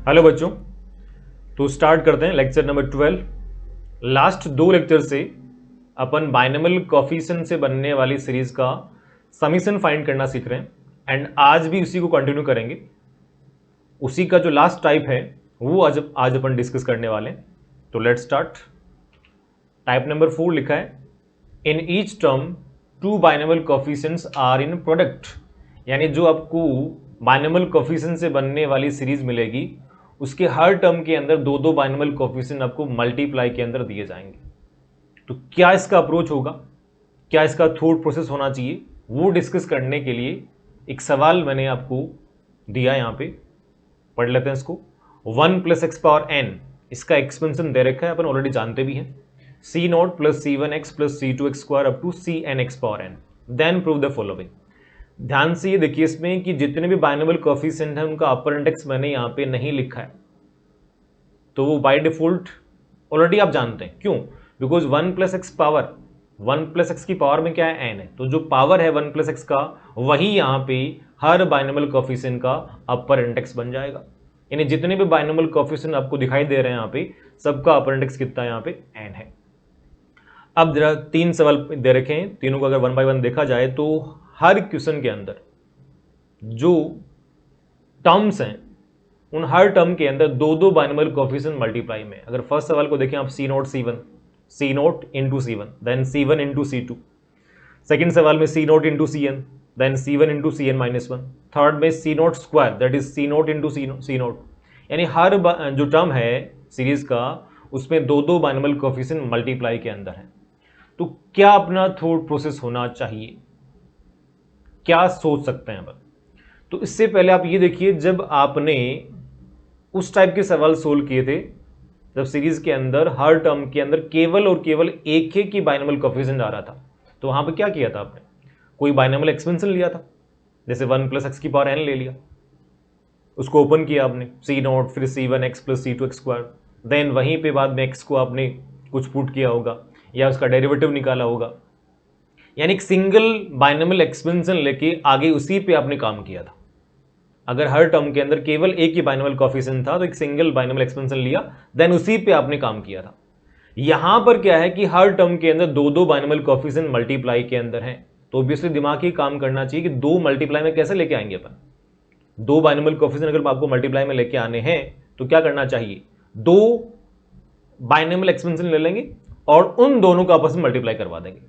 Hello बच्चों, तो start करते हैं लेक्चर नंबर 12। लास्ट दो लेक्चर से अपन बाइनोमियल कोएफिशिएंट से बनने वाली सीरीज का समीशन फाइंड करना सीख रहे हैं एंड आज भी उसी को कंटिन्यू करेंगे। उसी का जो लास्ट टाइप है वो आज अपन डिस्कस करने वाले हैं। तो लेट्स स्टार्ट। टाइप नंबर 4 लिखा है, in each term two binomial coefficients are in product. यानी जो आपको बाइनोमियल कोएफिशिएंट से बनने वाली सीरीज मिलेगी उसके हर टर्म के अंदर दो दो बाइनोमियल कोएफिशिएंट आपको मल्टीप्लाई के अंदर दिए जाएंगे। तो क्या इसका अप्रोच होगा, क्या इसका थॉट प्रोसेस होना चाहिए, वो डिस्कस करने के लिए एक सवाल मैंने आपको दिया। यहाँ पे पढ़ लेते हैं इसको। 1 + x⁴n इसका एक्सपेंशन दे रखा है, अपन ऑलरेडी जानते भी हैं। c0 + c1x + c2x² up to cnx⁴n। Then prove the following. ध्यान से ये देखिए इसमें कि जितने भी बाइनोमियल कोएफिशिएंट हैं उनका अपर इंडेक्स मैंने यहाँ पे नहीं लिखा है, तो वो बाय डिफॉल्ट ऑलरेडी आप जानते हैं। क्यों? बिकॉज 1 + x की पावर में क्या है, n है। तो जो पावर है 1 + x का वही यहाँ पे हर बाइनोमियल कोएफिशिएंट का अपर इंडेक्स बन जाएगा। यानी जितने भी बाइनोमियल कोएफिशिएंट आपको दिखाई दे रहे हैं यहाँ पे सबका अपर इंडेक्स कितना है, यहाँ पे n है। अब जरा 3 सवाल दे रखे हैं, तीनों को अगर 1 बाय 1 देखा जाए तो हर क्वेश्चन के अंदर जो टर्म्स हैं उन हर टर्म के अंदर दो दो बाइनोमियल कोएफिशिएंट मल्टीप्लाई में। अगर फर्स्ट सवाल को देखें आप, c0 c1 c1 then c1 × c2। Second सवाल में c0 × cn then c1 × cn-1। Third में c0² that is c0 × c0। यानी हर जो टर्म है सीरीज का उसमें दो दो बाइनोमियल कोएफिशिएंट मल्टीप्लाई के अंदर है। तो क्या अपना थॉट प्रोसेस होना चाहिए, क्या सोच सकते हैं अपन? तो इससे पहले आप ये देखिए, जब आपने उस टाइप के सवाल सोल्व किए थे जब सीरीज के अंदर हर टर्म के अंदर केवल और केवल एक ही बाइनोमियल कोएफिशिएंट आ रहा था, तो वहां पे क्या किया था आपने? कोई बाइनोमियल एक्सपेंशन लिया था, जैसे 1 + x⁴n ले लिया, उसको ओपन किया आपने, c0 फिर c1x + c2x²। देन वहीं पे बाद में x को आपने कुछ पुट किया होगा या उसका डेरिवेटिव निकाला होगा। यानी एक सिंगल बाइनोमियल एक्सपेंशन लेके आगे उसी पे आपने काम किया था। अगर हर टर्म के अंदर केवल एक ही बाइनोमियल कोएफिशिएंट था तो एक सिंगल बाइनोमियल एक्सपेंशन लिया, देन उसी पे आपने काम किया था। यहां पर क्या है कि हर टर्म के अंदर दो दो बाइनोमियल कोएफिशिएंट मल्टीप्लाई के अंदर है, तो ऑब्वियसली दिमाग ही काम करना चाहिए कि दो मल्टीप्लाई में कैसे लेके आएंगे अपन। दो बाइनोमियल कोएफिशिएंट अगर आपको मल्टीप्लाई में लेके आने हैं तो क्या करना चाहिए, दो बाइनोमियल एक्सपेंशन ले लेंगे और उन दोनों का आपस में मल्टीप्लाई करवा देंगे।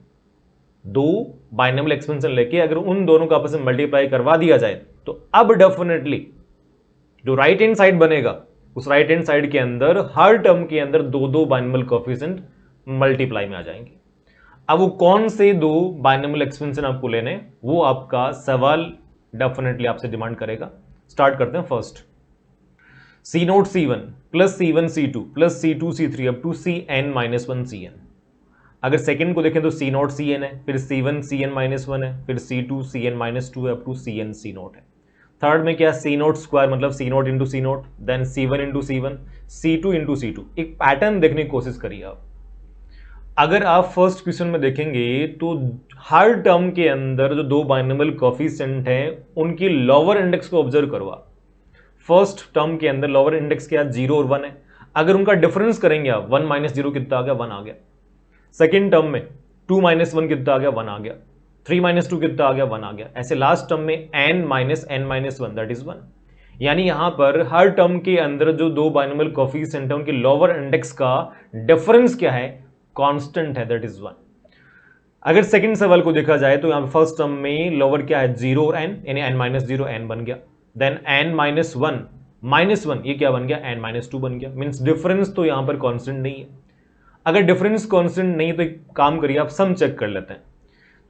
दो बाइनोमियल एक्सपेंशन लेके अगर उन दोनों का आपस में मल्टीप्लाई करवा दिया जाए तो अब डेफिनेटली जो राइट हैंड साइड बनेगा उस राइट हैंड साइड के अंदर हर टर्म के अंदर दो दो बाइनोमियल कोएफिशिएंट मल्टीप्लाई में आ जाएंगे। अब वो कौन से दो बाइनोमियल एक्सपेंशन आपको लेने, वो आपका सवाल डेफिनेटली आपसे डिमांड करेगा। स्टार्ट करते हैं first. c0 c1 + c1 c2 + c2 c3 up to cn-1 cn। अगर सेकंड को देखें तो c0 cn है, फिर c1 cn-1 है, फिर c2 cn-2 है, अप टू cn c0 है। थर्ड में क्या, c0² मतलब c0 × c0 then c1 × c1 c2 × c2। एक पैटर्न देखने की कोशिश करिए आप। अगर आप फर्स्ट क्वेश्चन में देखेंगे तो हर टर्म के अंदर जो दो बाइनोमियल कोएफिशिएंट हैं उनकी लोअर इंडेक्स को ऑब्जर्व करो आप। फर्स्ट टर्म के अंदर लोअर इंडेक्स क्या, 0 और 1 है। अगर उनका डिफरेंस करेंगे आप, 1 - 0 कितना आ गया, 1 आ गया। सेकेंड टर्म में 2 - 1 कितना आ गया, 1 आ गया। 3 - 2 कितना आ गया, 1 आ गया। ऐसे लास्ट टर्म में n - n-1 दैट इज 1। यानी यहां पर हर टर्म के अंदर जो दो बाइनोमियल कोएफिशिएंट है उनके लोअर इंडेक्स का डिफरेंस क्या है, कांस्टेंट है, दैट इज 1। अगर सेकंड सवाल को देखा जाए तो यहां फर्स्ट टर्म में लोअर क्या है, 0 और n, यानी n-0 n बन गया। देन n-1 ये क्या बन गया, n-2 बन गया। मींस डिफरेंस तो यहां पर कांस्टेंट नहीं है। अगर डिफरेंस कांस्टेंट नहीं तो एक काम करिए आप सम चेक कर लेते हैं।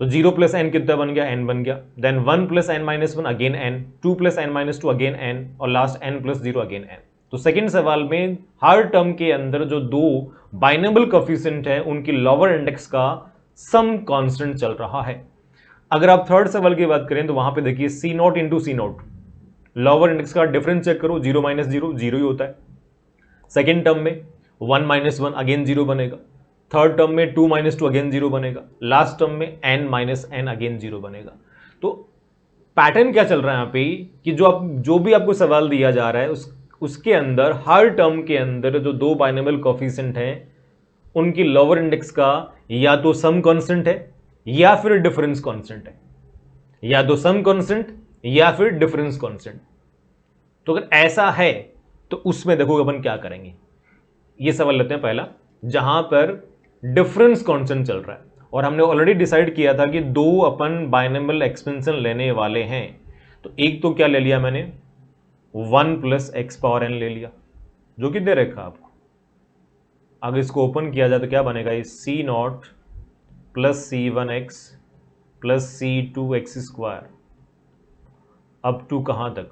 तो 0 + n कितना बन गया, n बन गया। Then 1 + n-1 again n, 2 + n-2 again n और लास्ट n + 0 अगेन n। तो सेकंड सवाल में हर टर्म के अंदर जो दो बाइनोमियल कोएफिशिएंट है उनकी लोअर इंडेक्स का सम कांस्टेंट चल रहा है। अगर आप थर्ड सवाल की बात करें तो वहां पे देखिए c0 × c0 लोअर इंडेक्स का डिफरेंस चेक करो, 0 - 0 0 ही होता है। सेकेंड टर्म में 1 - 1 अगेन 0 बनेगा। थर्ड टर्म में 2 - 2 अगेन 0 बनेगा। लास्ट टर्म में n - n अगेन 0 बनेगा। तो पैटर्न क्या चल रहा है यहाँ पे कि जो भी आपको सवाल दिया जा रहा है उसके अंदर हर टर्म के अंदर जो दो बाइनोमियल कोफिशिएंट हैं उनकी लोअर इंडेक्स का या तो सम कांस्टेंट है या फिर डिफरेंस कांस्टेंट है, या तो सम कांस्टेंट या फिर डिफरेंस कांस्टेंट। तो अगर ऐसा है तो उसमें देखो अपन क्या करेंगे। ये सवाल लेते हैं पहला, जहां पर डिफरेंस कांस्टेंट चल रहा है और हमने ऑलरेडी डिसाइड किया था कि दो अपन बाइनोमियल एक्सपेंशन लेने वाले हैं। तो एक तो क्या ले लिया मैंने, 1 प्लस एक्स पावर एन ले लिया जो कि दे रखा आपको। अगर इसको ओपन किया जाए तो क्या बनेगा, ये C not plus C one X plus C two X square up to कहां तक,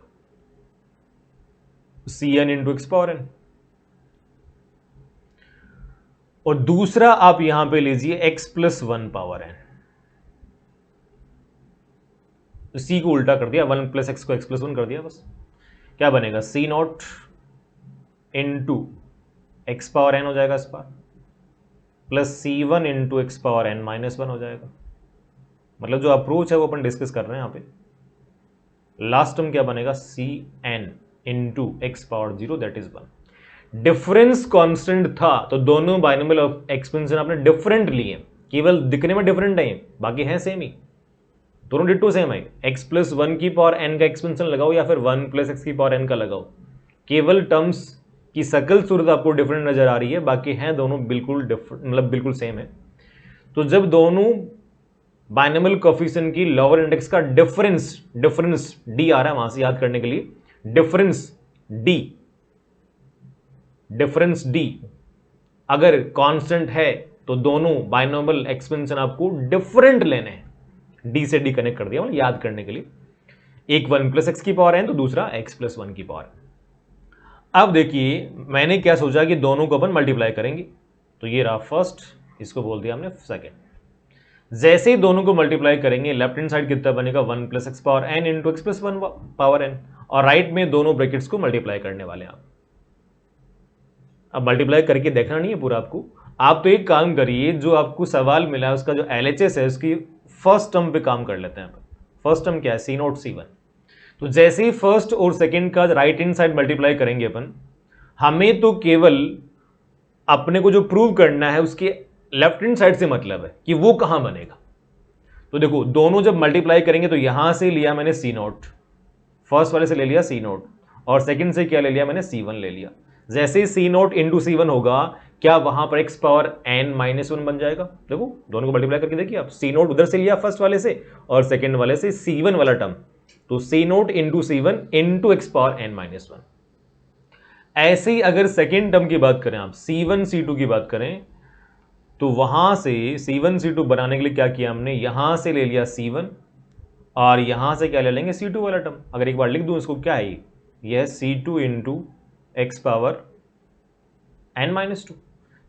C N into x power N. और दूसरा आप यहां पे लीजिए x plus one power N, C को उल्टा कर दिया, 1 प्लस एक्स को x प्लस वन कर दिया, बस क्या बनेगा, C not into x power N हो जाएगा इस पार, प्लस सी one into x power N minus one हो जाएगा। मतलब जो अप्रोच है वो अपन डिस्कस कर रहे हैं यहां पे। लास्ट टर्म क्या बनेगा, C N into x power zero that is one. Difference constant था तो दोनों बाइनोमियल एक्सपेंशन आपने डिफरेंट लिए, केवल दिखने में डिफरेंट है, बाकी है सेम ही, दोनों डिट्टो सेम है। x प्लस वन की पावर n का एक्सपेंशन लगाओ या फिर 1 प्लस एक्स की पावर n का लगाओ, केवल टर्म्स की सकल सूरत आपको डिफरेंट नजर आ रही है, बाकी हैं दोनों बिल्कुल डिफरेंट, मतलब बिल्कुल सेम है। तो जब दोनों बाइनोमियल कोएफिशिएंट की लोअर इंडेक्स का डिफरेंस d आ रहा है, वहां से याद करने के लिए डिफरेंस d अगर कांस्टेंट है तो दोनों बाइनोमियल एक्सपेंशन आपको डिफरेंट लेने हैं। d से d कनेक्ट कर दिया, मतलब याद करने के लिए, एक 1 प्लस एक्स की पावर है तो दूसरा x प्लस वन की पावर। अब देखिए मैंने क्या सोचा कि दोनों को अपन मल्टीप्लाई करेंगे, तो ये रहा फर्स्ट, इसको बोल दिया हमने सेकेंड। जैसे ही दोनों को मल्टीप्लाई करेंगे लेफ्ट हैंड साइड कितना बनेगा, 1 plus x power N into x plus one power N, और राइट में दोनों ब्रैकेट्स को मल्टीप्लाई करने वाले हैं आप। अब मल्टीप्लाई करके देखना नहीं है पूरा आपको, आप तो एक काम करिए, जो आपको सवाल मिला है उसका जो LHS है उसकी फर्स्ट टर्म पे काम कर लेते हैं। फर्स्ट टर्म क्या है, सी नोट सी वन। तो जैसे ही फर्स्ट और सेकंड का राइट हैंड साइड मल्टीप्लाई करेंगे अपन, हमें तो केवल अपने को जो प्रूव करना है उसके लेफ्ट हैंड साइड से मतलब है कि वो कहां बनेगा। तो देखो दोनों जब मल्टीप्लाई करेंगे तो यहां से लिया मैंने सी नोट, फर्स्ट वाले से ले लिया सी नोट, और सेकंड से क्या ले लिया मैंने, सी वन ले लिया। जैसे ही C note into C one होगा, क्या वहां पर X power N minus one बन जाएगा। देखो दोनों को मल्टीप्लाई करके देखिए आप, सी नोट उधर से लिया फर्स्ट वाले से और सेकंड वाले से सी वन वाला टर्म, तो C note into C one into x power N minus one. ऐसे ही अगर सेकेंड टर्म की बात करें आप, सी वन सी टू की बात करें, तो वहां से सी वन सी टू बनाने के लिए क्या किया हमने, यहां से ले लिया सी वन और यहां से क्या ले लेंगे, सी टू वाला टर्म। अगर एक बार लिख दूं इसको, क्या है यह, C two into x power N minus two.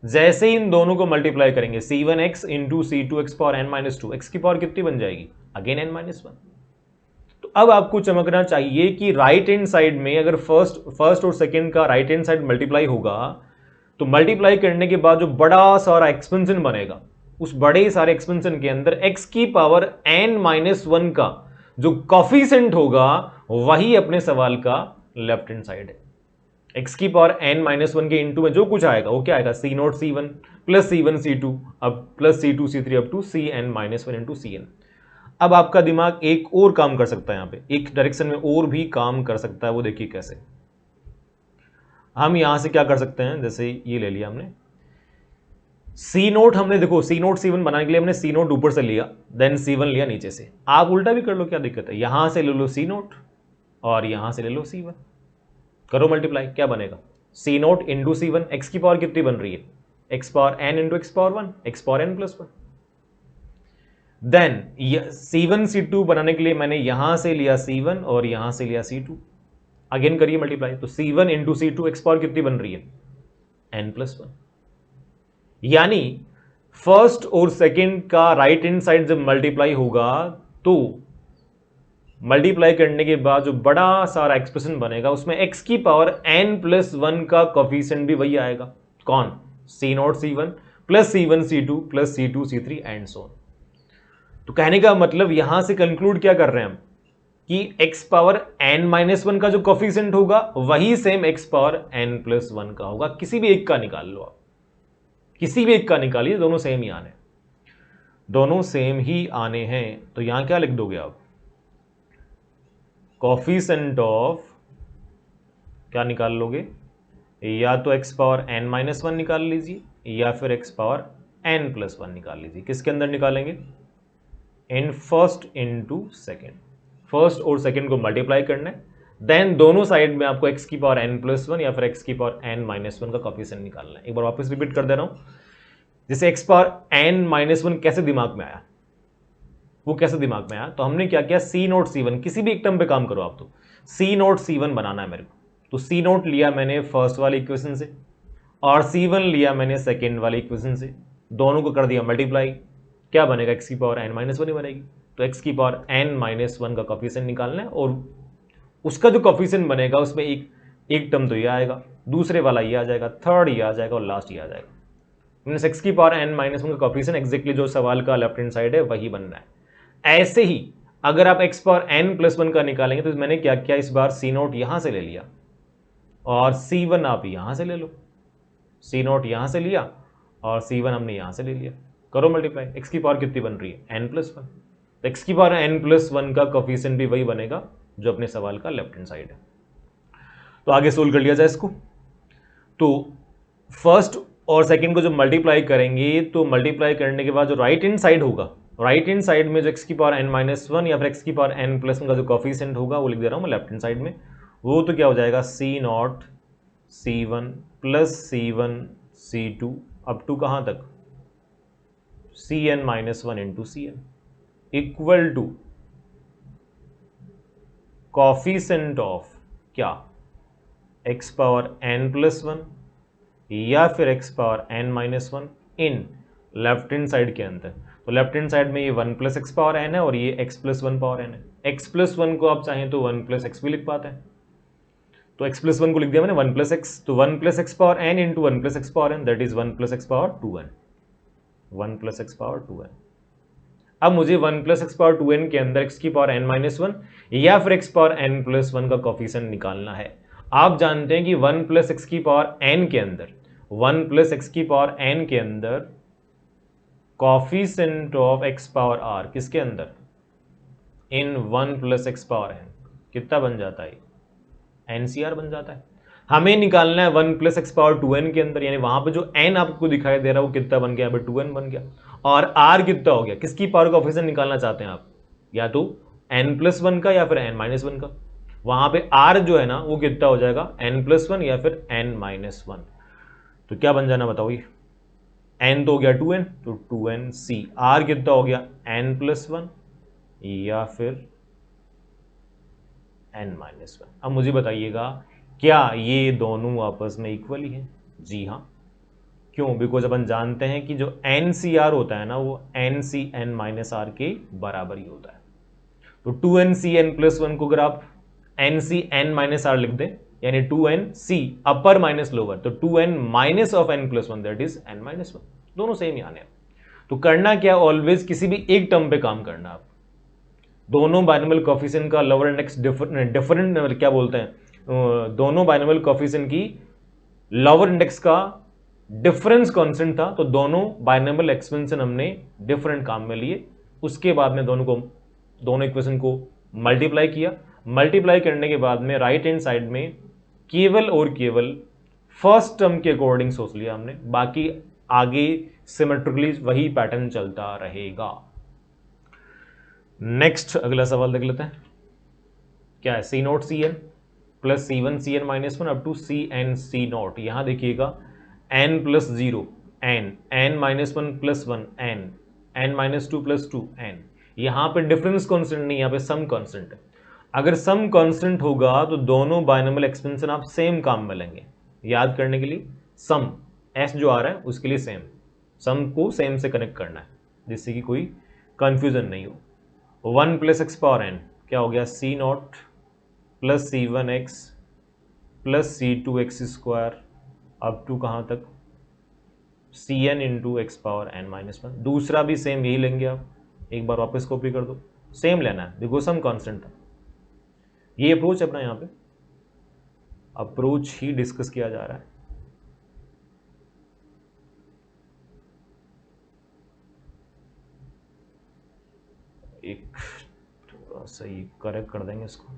जैसे ही इन दोनों को मल्टीप्लाई करेंगे, C one X into C two X power N minus two, X की पावर कितनी बन जाएगी, अगेन एन माइनस वन। तो अब आपको चमकना चाहिए कि राइट हैंड साइड में अगर फर्स्ट और सेकंड का राइट हैंड साइड मल्टीप्लाई होगा, तो मल्टीप्लाई करने के बाद जो बड़ा सारा एक्सपेंशन बनेगा, उस बड़े सारे एक्सपेंशन के अंदर एक्स की पावर एन माइनस वन का जो कॉफिशिएंट होगा वही अपने सवाल का लेफ्ट हैंड साइड है। एक्स की पावर एन माइनस वन के इंटू में जो कुछ आएगा वो क्या आएगा, C not C one plus C one C two, अब plus C two C three up to C N minus one into C N. अब आपका दिमाग एक और काम कर सकता है, यहां पे एक डायरेक्शन में और भी काम कर सकता है, वो देखिए कैसे। हम यहां से क्या कर सकते हैं, जैसे ये ले लिया हमने सी नोट, हमने देखो सी नोट सी वन बनाने के लिए हमने सी नोट ऊपर से लिया, देन सी वन लिया नीचे से। आप उल्टा भी कर लो, क्या दिक्कत है, यहां से ले लो सी नोट और यहां से ले लो सी वन, करो मल्टीप्लाई, क्या बनेगा, C note into C one, X की पावर कितनी बन रही है, X power N into x power one, X power N plus one. Then C one सी टू बनाने के लिए मैंने यहां से लिया सी वन और यहां से लिया सी टू, अगेन करिए मल्टीप्लाई, तो C one into C two, X power कितनी बन रही है, एन प्लस वन। यानी फर्स्ट और सेकंड का राइट हैंड साइड जब मल्टीप्लाई होगा तो मल्टीप्लाई करने के बाद जो बड़ा सारा एक्सप्रेशन बनेगा उसमें एक्स की पावर एन प्लस वन का कोफिशिएंट भी वही आएगा, कौन, C not C one plus C one C two plus C two C three and so on. तो कहने का मतलब यहां से कंक्लूड क्या कर रहे हैं हम, कि x power n minus one का जो कोफिशिएंट होगा वही same x power n plus one का होगा। किसी भी एक का निकाल लो आप, किसी भी एक का निकालिए, दोनों सेम ही आने, दोनों सेम ही आने हैं। तो यहां क्या लिख दोगे आप, कोफिशिएंट ऑफ क्या निकाल लोगे, या तो x power n minus one निकाल लीजिए या फिर x power n plus one निकाल लीजिए। किसके अंदर निकालेंगे, इन फर्स्ट इनटू सेकेंड, फर्स्ट और सेकेंड को मल्टीप्लाई करना है, देन दोनों साइड में आपको x की पावर n प्लस वन या फिर x की पावर n माइनस वन का कोफिशिएंट निकालना है। एक बार वापस रिपीट कर दे रहा हूं, जैसे x power n minus one कैसे दिमाग में आया, वो कैसे दिमाग में आया, तो हमने क्या किया, सी नोट सी वन, किसी भी एक टर्म पे काम करो आप, तो सी नोट सी वन बनाना है मेरे को। तो सी नोट लिया मैंने फर्स्ट वाली इक्वेशन से और सी वन लिया मैंने सेकेंड वाली इक्वेशन से, दोनों को कर दिया मल्टीप्लाई, क्या बनेगा, x की पावर n माइनस वन ही बनेगी। तो x की पावर n माइनस वन का कोफिशिएंट निकालना है और उसका जो कोफिशिएंट बनेगा उसमें एक टर्म तो ये आएगा, दूसरे वाला ये आ जाएगा, थर्ड ये आ जाएगा और लास्ट ये आ जाएगा। मीन्स x की पावर n माइनस वन का कोफिशिएंट एग्जैक्टली जो सवाल का लेफ्ट हैंड साइड है वही बन रहा है। ऐसे ही अगर आप x power n plus one का निकालेंगे तो मैंने क्या किया, इस बार सी नोट यहां से ले लिया और सी वन आप यहां से ले लो, सी नोट यहां से लिया और सी वन हमने यहां से ले लिया, करो मल्टीप्लाई, x की पावर कितनी बन रही है, n प्लस वन। तो x की पावर n प्लस वन का कोफिशिएंट भी वही बनेगा जो अपने सवाल का लेफ्ट हैंड साइड है। तो आगे सोल्व कर लिया जाए इसको। तो फर्स्ट और सेकंड को जब मल्टीप्लाई करेंगे तो मल्टीप्लाई करने के बाद जो राइट हैंड साइड होगा, राइट हैंड साइड में जो x की पावर n माइनस वन या फिर x की पावर n प्लस वन का जो कोफिशिएंट होगा वो लिख दे रहा हूं मैं लेफ्ट हैंड साइड में, वो तो क्या हो जाएगा, C not C one plus C one C two up to कहां तक, C N minus one into C N equal to coefficient of क्या, x power n plus one या फिर x power n minus one in left hand side के अंदर। तो left hand side में ये one plus x power n है और ये x plus one power n है। x प्लस वन को आप चाहें तो वन प्लस एक्स भी लिख पाते हैं, तो x प्लस वन को लिख दिया मैंने वन प्लस एक्स, तो one plus x power n into one plus x power n that is one plus x power two N, one plus x power two N. अब मुझे one plus x power two N के अंदर x की power n minus one या फिर x power n plus one का coefficient निकालना है। आप जानते हैं कि वन प्लस एक्स की पावर n के अंदर, वन प्लस एक्स की पावर n के अंदर coefficient of x power r किसके अंदर, in one plus x power n कितना बन जाता है, एनसीआर बन जाता है। हमें निकालना है one plus x power two N के अंदर, यानी वहां पे जो n आपको दिखाई दे रहा है वो कितना बन गया, टू एन बन गया, और r कितना हो गया, किसकी पावर का कोफिशिएंट निकालना चाहते हैं आप, या तो n प्लस वन का या फिर n माइनस वन का। वहां पे r जो है ना वो कितना हो जाएगा, n प्लस वन या फिर n माइनस वन। तो क्या बन जाना बताओ, ये n तो हो गया टू एन, तो टू एन सी, r कितना हो गया n प्लस वन या फिर n माइनस वन। अब मुझे बताइएगा क्या ये दोनों आपस में इक्वल ही हैं, जी हाँ। क्यों, बिकॉज अपन जानते हैं कि जो NCR होता है ना वो NCN माइनस आर के बराबर ही होता है। तो 2NCN प्लस वन को अगर आप NCN माइनस आर लिख दें, यानी 2NC अपर माइनस लोअर, तो 2N minus of n plus one that is n minus one, दोनों सेम ही आने। तो करना क्या, ऑलवेज किसी भी एक टर्म पे काम करना आप, दोनों बाइनोमियल कोफिशिएंट का लोअर इंडेक्स डिफरेंट क्या बोलते हैं, दोनों बाइनोमियल कोफिशिएंट की लोअर इंडेक्स का डिफरेंस कांस्टेंट था, तो दोनों बाइनोमियल एक्सपेंशन हमने डिफरेंट काम में लिए। उसके बाद में दोनों इक्वेशन को मल्टीप्लाई किया, मल्टीप्लाई करने के बाद में राइट हैंड साइड में केवल और केवल फर्स्ट टर्म के अकॉर्डिंग सोच लिया हमने, बाकी आगे सिमेट्रिकली वही पैटर्न चलता रहेगा। नेक्स्ट अगला सवाल देख लेते हैं, क्या है, सी not C N plus C one C N minus one up to C N C not. यहां देखिएगा n plus zero N, N minus one plus one N, N minus two plus two N. यहां पे difference constant नहीं, यहां पे some constant है। अगर some constant होगा तो दोनों बाइनोमियल एक्सपेंशन आप सेम काम में लेंगे। याद करने के लिए सम s जो आ रहा है उसके लिए सेम, सम को सेम से कनेक्ट करना है जिससे कि कोई कंफ्यूजन नहीं हो। One plus x power n क्या हो गया, C not plus C one X plus C two X square up to कहाँ तक, C N into x power n minus one. दूसरा भी सेम यही लेंगे आप, एक बार वापस कॉपी कर दो, सेम लेना है, देखो सम कांस्टेंट था। ये अप्रोच अपना यहाँ पे अप्रोच ही डिस्कस किया जा रहा है। एक थोड़ा सा ये करेक्ट कर देंगे इसको,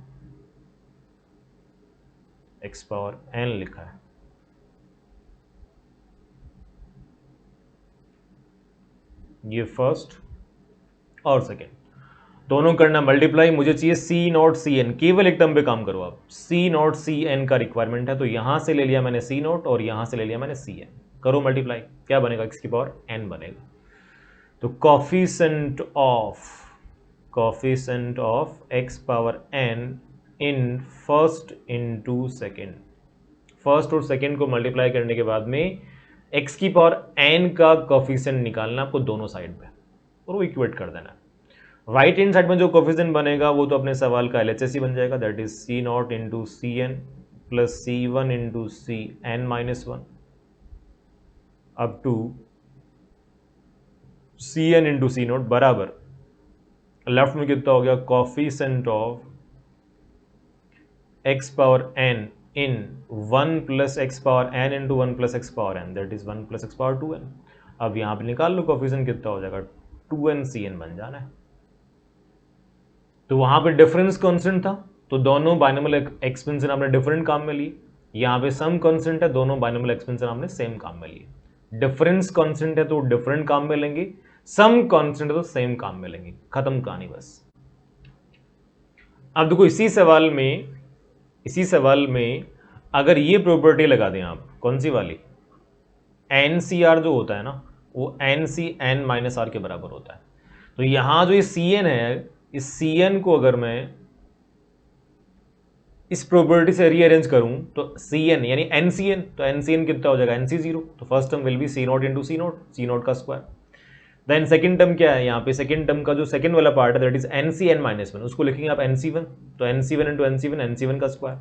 x पावर n लिखा है, ये फर्स्ट और सेकेंड दोनों करना मल्टीप्लाई। मुझे चाहिए सी नॉट सी एन, केवल एक टर्म पे काम करो आप, सी नॉट सी एन का रिक्वायरमेंट है, तो यहां से ले लिया मैंने सी नॉट और यहां से ले लिया मैंने सी एन, करो मल्टीप्लाई, क्या बनेगा x की पावर n बनेगा। तो coefficient of x power n in first into second, first और सेकेंड को मल्टीप्लाई करने के बाद में x की पावर n का कॉफिशेंट निकालना आपको दोनों साइड पे और वो इक्वेट कर देना। राइट हैंड साइड में जो कोफिशिएंट बनेगा वो तो अपने सवाल का एलएचएस ही बन जाएगा, that is C not into C N plus C one into C N minus one up to C N into C naught बराबर लेफ्ट में कितना हो गया, coefficient of X power N in 1 plus x power N into 1 plus x power N, that is 1 plus x power 2n। अब यहां पे निकाल लो coefficient कितना हो जाएगा, 2n cn बन जाना है। तो वहां पे डिफरेंस कांस्टेंट था, तो दोनों बाइनोमियल एक्सपेंशन आपने डिफरेंट काम में ली। यहां पे सम कांस्टेंट है, दोनों बाइनोमियल एक्सपेंशन आपने सेम काम में लिए। डिफरेंस कांस्टेंट है तो डिफरेंट काम में लेंगे, सम कांस्टेंट है तो सेम काम में लेंगे, खत्म कहानी बस। अब देखो इसी सवाल में अगर ये प्रॉपर्टी लगा दें आप, कौन सी वाली, एनसीआर जो होता है ना वो एनसीएन माइनस आर के बराबर होता है। तो यहां जो ये सीएन है, इस Cn को अगर मैं इस प्रॉपर्टी से रीअरेंज करूं तो Cn यानी NCn, तो NCn कितना हो जाएगा, NC0, तो first term will be C naught into C not, C naught का स्क्वायर। देन सेकंड टर्म क्या है, यहाँ पे सेकंड टर्म का जो सेकंड वाला पार्ट है that is NCn minus one, उसको लिखेंगे आप NC1, तो NC1 इंटू NC1 का स्क्वायर।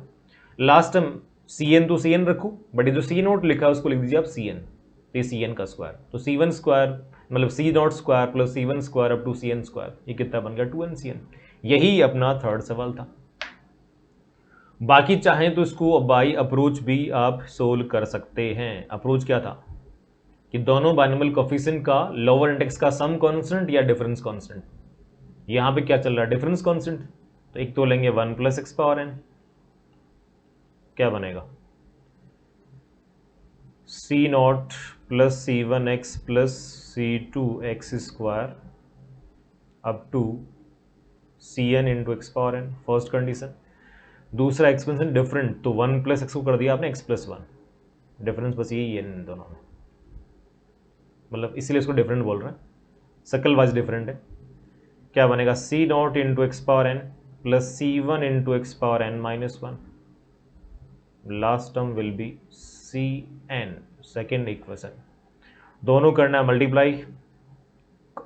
लास्ट टर्म Cn तो Cn रखो, बट ये जो C नॉट लिखा है उसको लिख दीजिए आप Cn, तो Cn का स्क्वायर, तो C1 स्क्वायर मतलब C naught square plus C1 square up to Cn square, ये कितना बन गया 2nCn। यही अपना थर्ड सवाल था। बाकी चाहें तो इसको बाई अप्रोच भी आप सोल्व कर सकते हैं। अप्रोच क्या था कि दोनों बाइनोमियल कोफिशिएंट का लोअर इंडेक्स का सम कांस्टेंट या डिफरेंस कांस्टेंट, यहां पे क्या चल रहा है डिफरेंस कांस्टेंट, तो एक तो लेंगे 1 प्लस एक्स पावर एन, क्या बनेगा C not plus C one X plus C two X square up to C N into x power N, first condition. दूसरा एक्सपेंशन डिफरेंट, तो 1 प्लस एक्स को कर दिया आपने x प्लस वन, डिफरेंस बस यही है इन दोनों में, मतलब इसीलिए इसको डिफरेंट बोल रहे हैं, सकल वाइज डिफरेंट है। क्या बनेगा C not into x power N plus C one into x power N minus one, last term will be C N, second equation. दोनों करना है मल्टीप्लाई,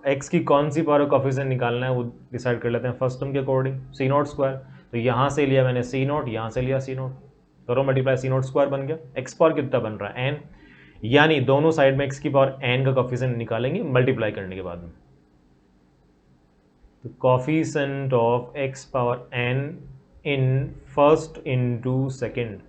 x की कौन सी पावर कोफिशिएंट निकालना है वो डिसाइड कर लेते हैं फर्स्ट टर्म के अकॉर्डिंग, सी नॉट स्क्वायर, तो यहां से लिया मैंने सी नॉट, यहां से लिया सी नॉट, करो मल्टीप्लाई, सी नॉट स्क्वायर बन गया, एक्स पावर कितना बन रहा है n, यानी दोनों साइड में x की पावर n का कोफिशिएंट निकालेंगे मल्टीप्लाई करने के बाद में, तो coefficient of x power n in first into second,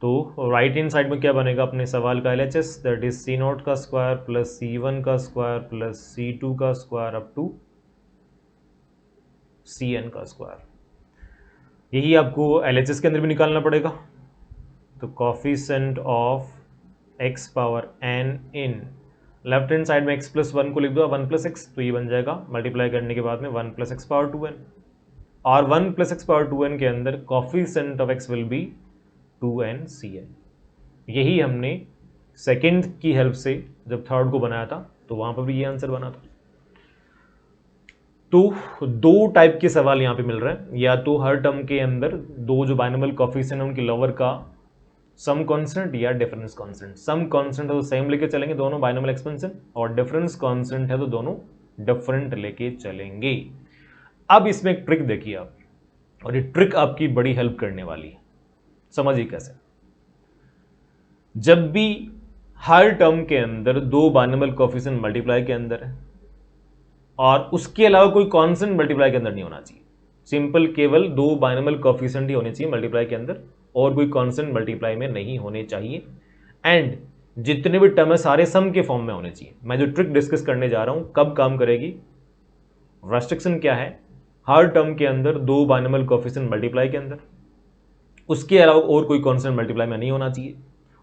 तो राइट हैंड साइड में क्या बनेगा अपने सवाल का LHS, that is C naught का स्क्वायर प्लस सी वन का स्क्वायर प्लस सी टू का square up to C N का स्क्वायर। यही आपको एलएचएस के अंदर भी निकालना पड़ेगा, तो coefficient of X power N in left hand side में एक्स प्लस वन को लिख दो 1 प्लस एक्स, तो ये बन जाएगा मल्टीप्लाई करने के बाद में 1 प्लस एक्स पावर 2n, और 1 प्लस एक्स पावर 2n के अंदर coefficient of x will be 2nCn। यही हमने सेकंड की हेल्प से जब थर्ड को बनाया था तो वहां पर भी ये आंसर बना था। तो दो टाइप के सवाल यहां पे मिल रहे हैं, या तो हर टर्म के अंदर दो जो बाइनोमियल कोफिशिएंट है उनके लोअर का सम कांस्टेंट या डिफरेंस कांस्टेंट, सम कांस्टेंट है तो सेम लेके चलेंगे दोनों बाइनोमियल एक्सपेंशन, और डिफरेंस कांस्टेंट है तो दोनों डिफरेंट लेके चलेंगे। अब इसमें एक ट्रिक देखिए आप, और ये ट्रिक आपकी बड़ी हेल्प करने वाली है, समझिए कैसे। जब भी हर टर्म के अंदर दो बाइनोमियल कोफिशिएंट मल्टीप्लाई के अंदर है और उसके अलावा कोई कांस्टेंट मल्टीप्लाई के अंदर नहीं होना चाहिए, सिंपल केवल दो बाइनोमियल कोफिशिएंट ही होने चाहिए मल्टीप्लाई के अंदर, और कोई कांस्टेंट मल्टीप्लाई में नहीं होने चाहिए। एंड जितने भी टर्म है सारे सम के फॉर्म में होने चाहिए। मैं जो ट्रिक डिस्कस करने जा रहा हूं कब काम करेगी, रेस्ट्रिक्शन क्या है, हर टर्म के अंदर दो बाइनोमियल कोफिशिएंट मल्टीप्लाई के अंदर, उसके अलावा और कोई कांस्टेंट मल्टीप्लाई में नहीं होना चाहिए,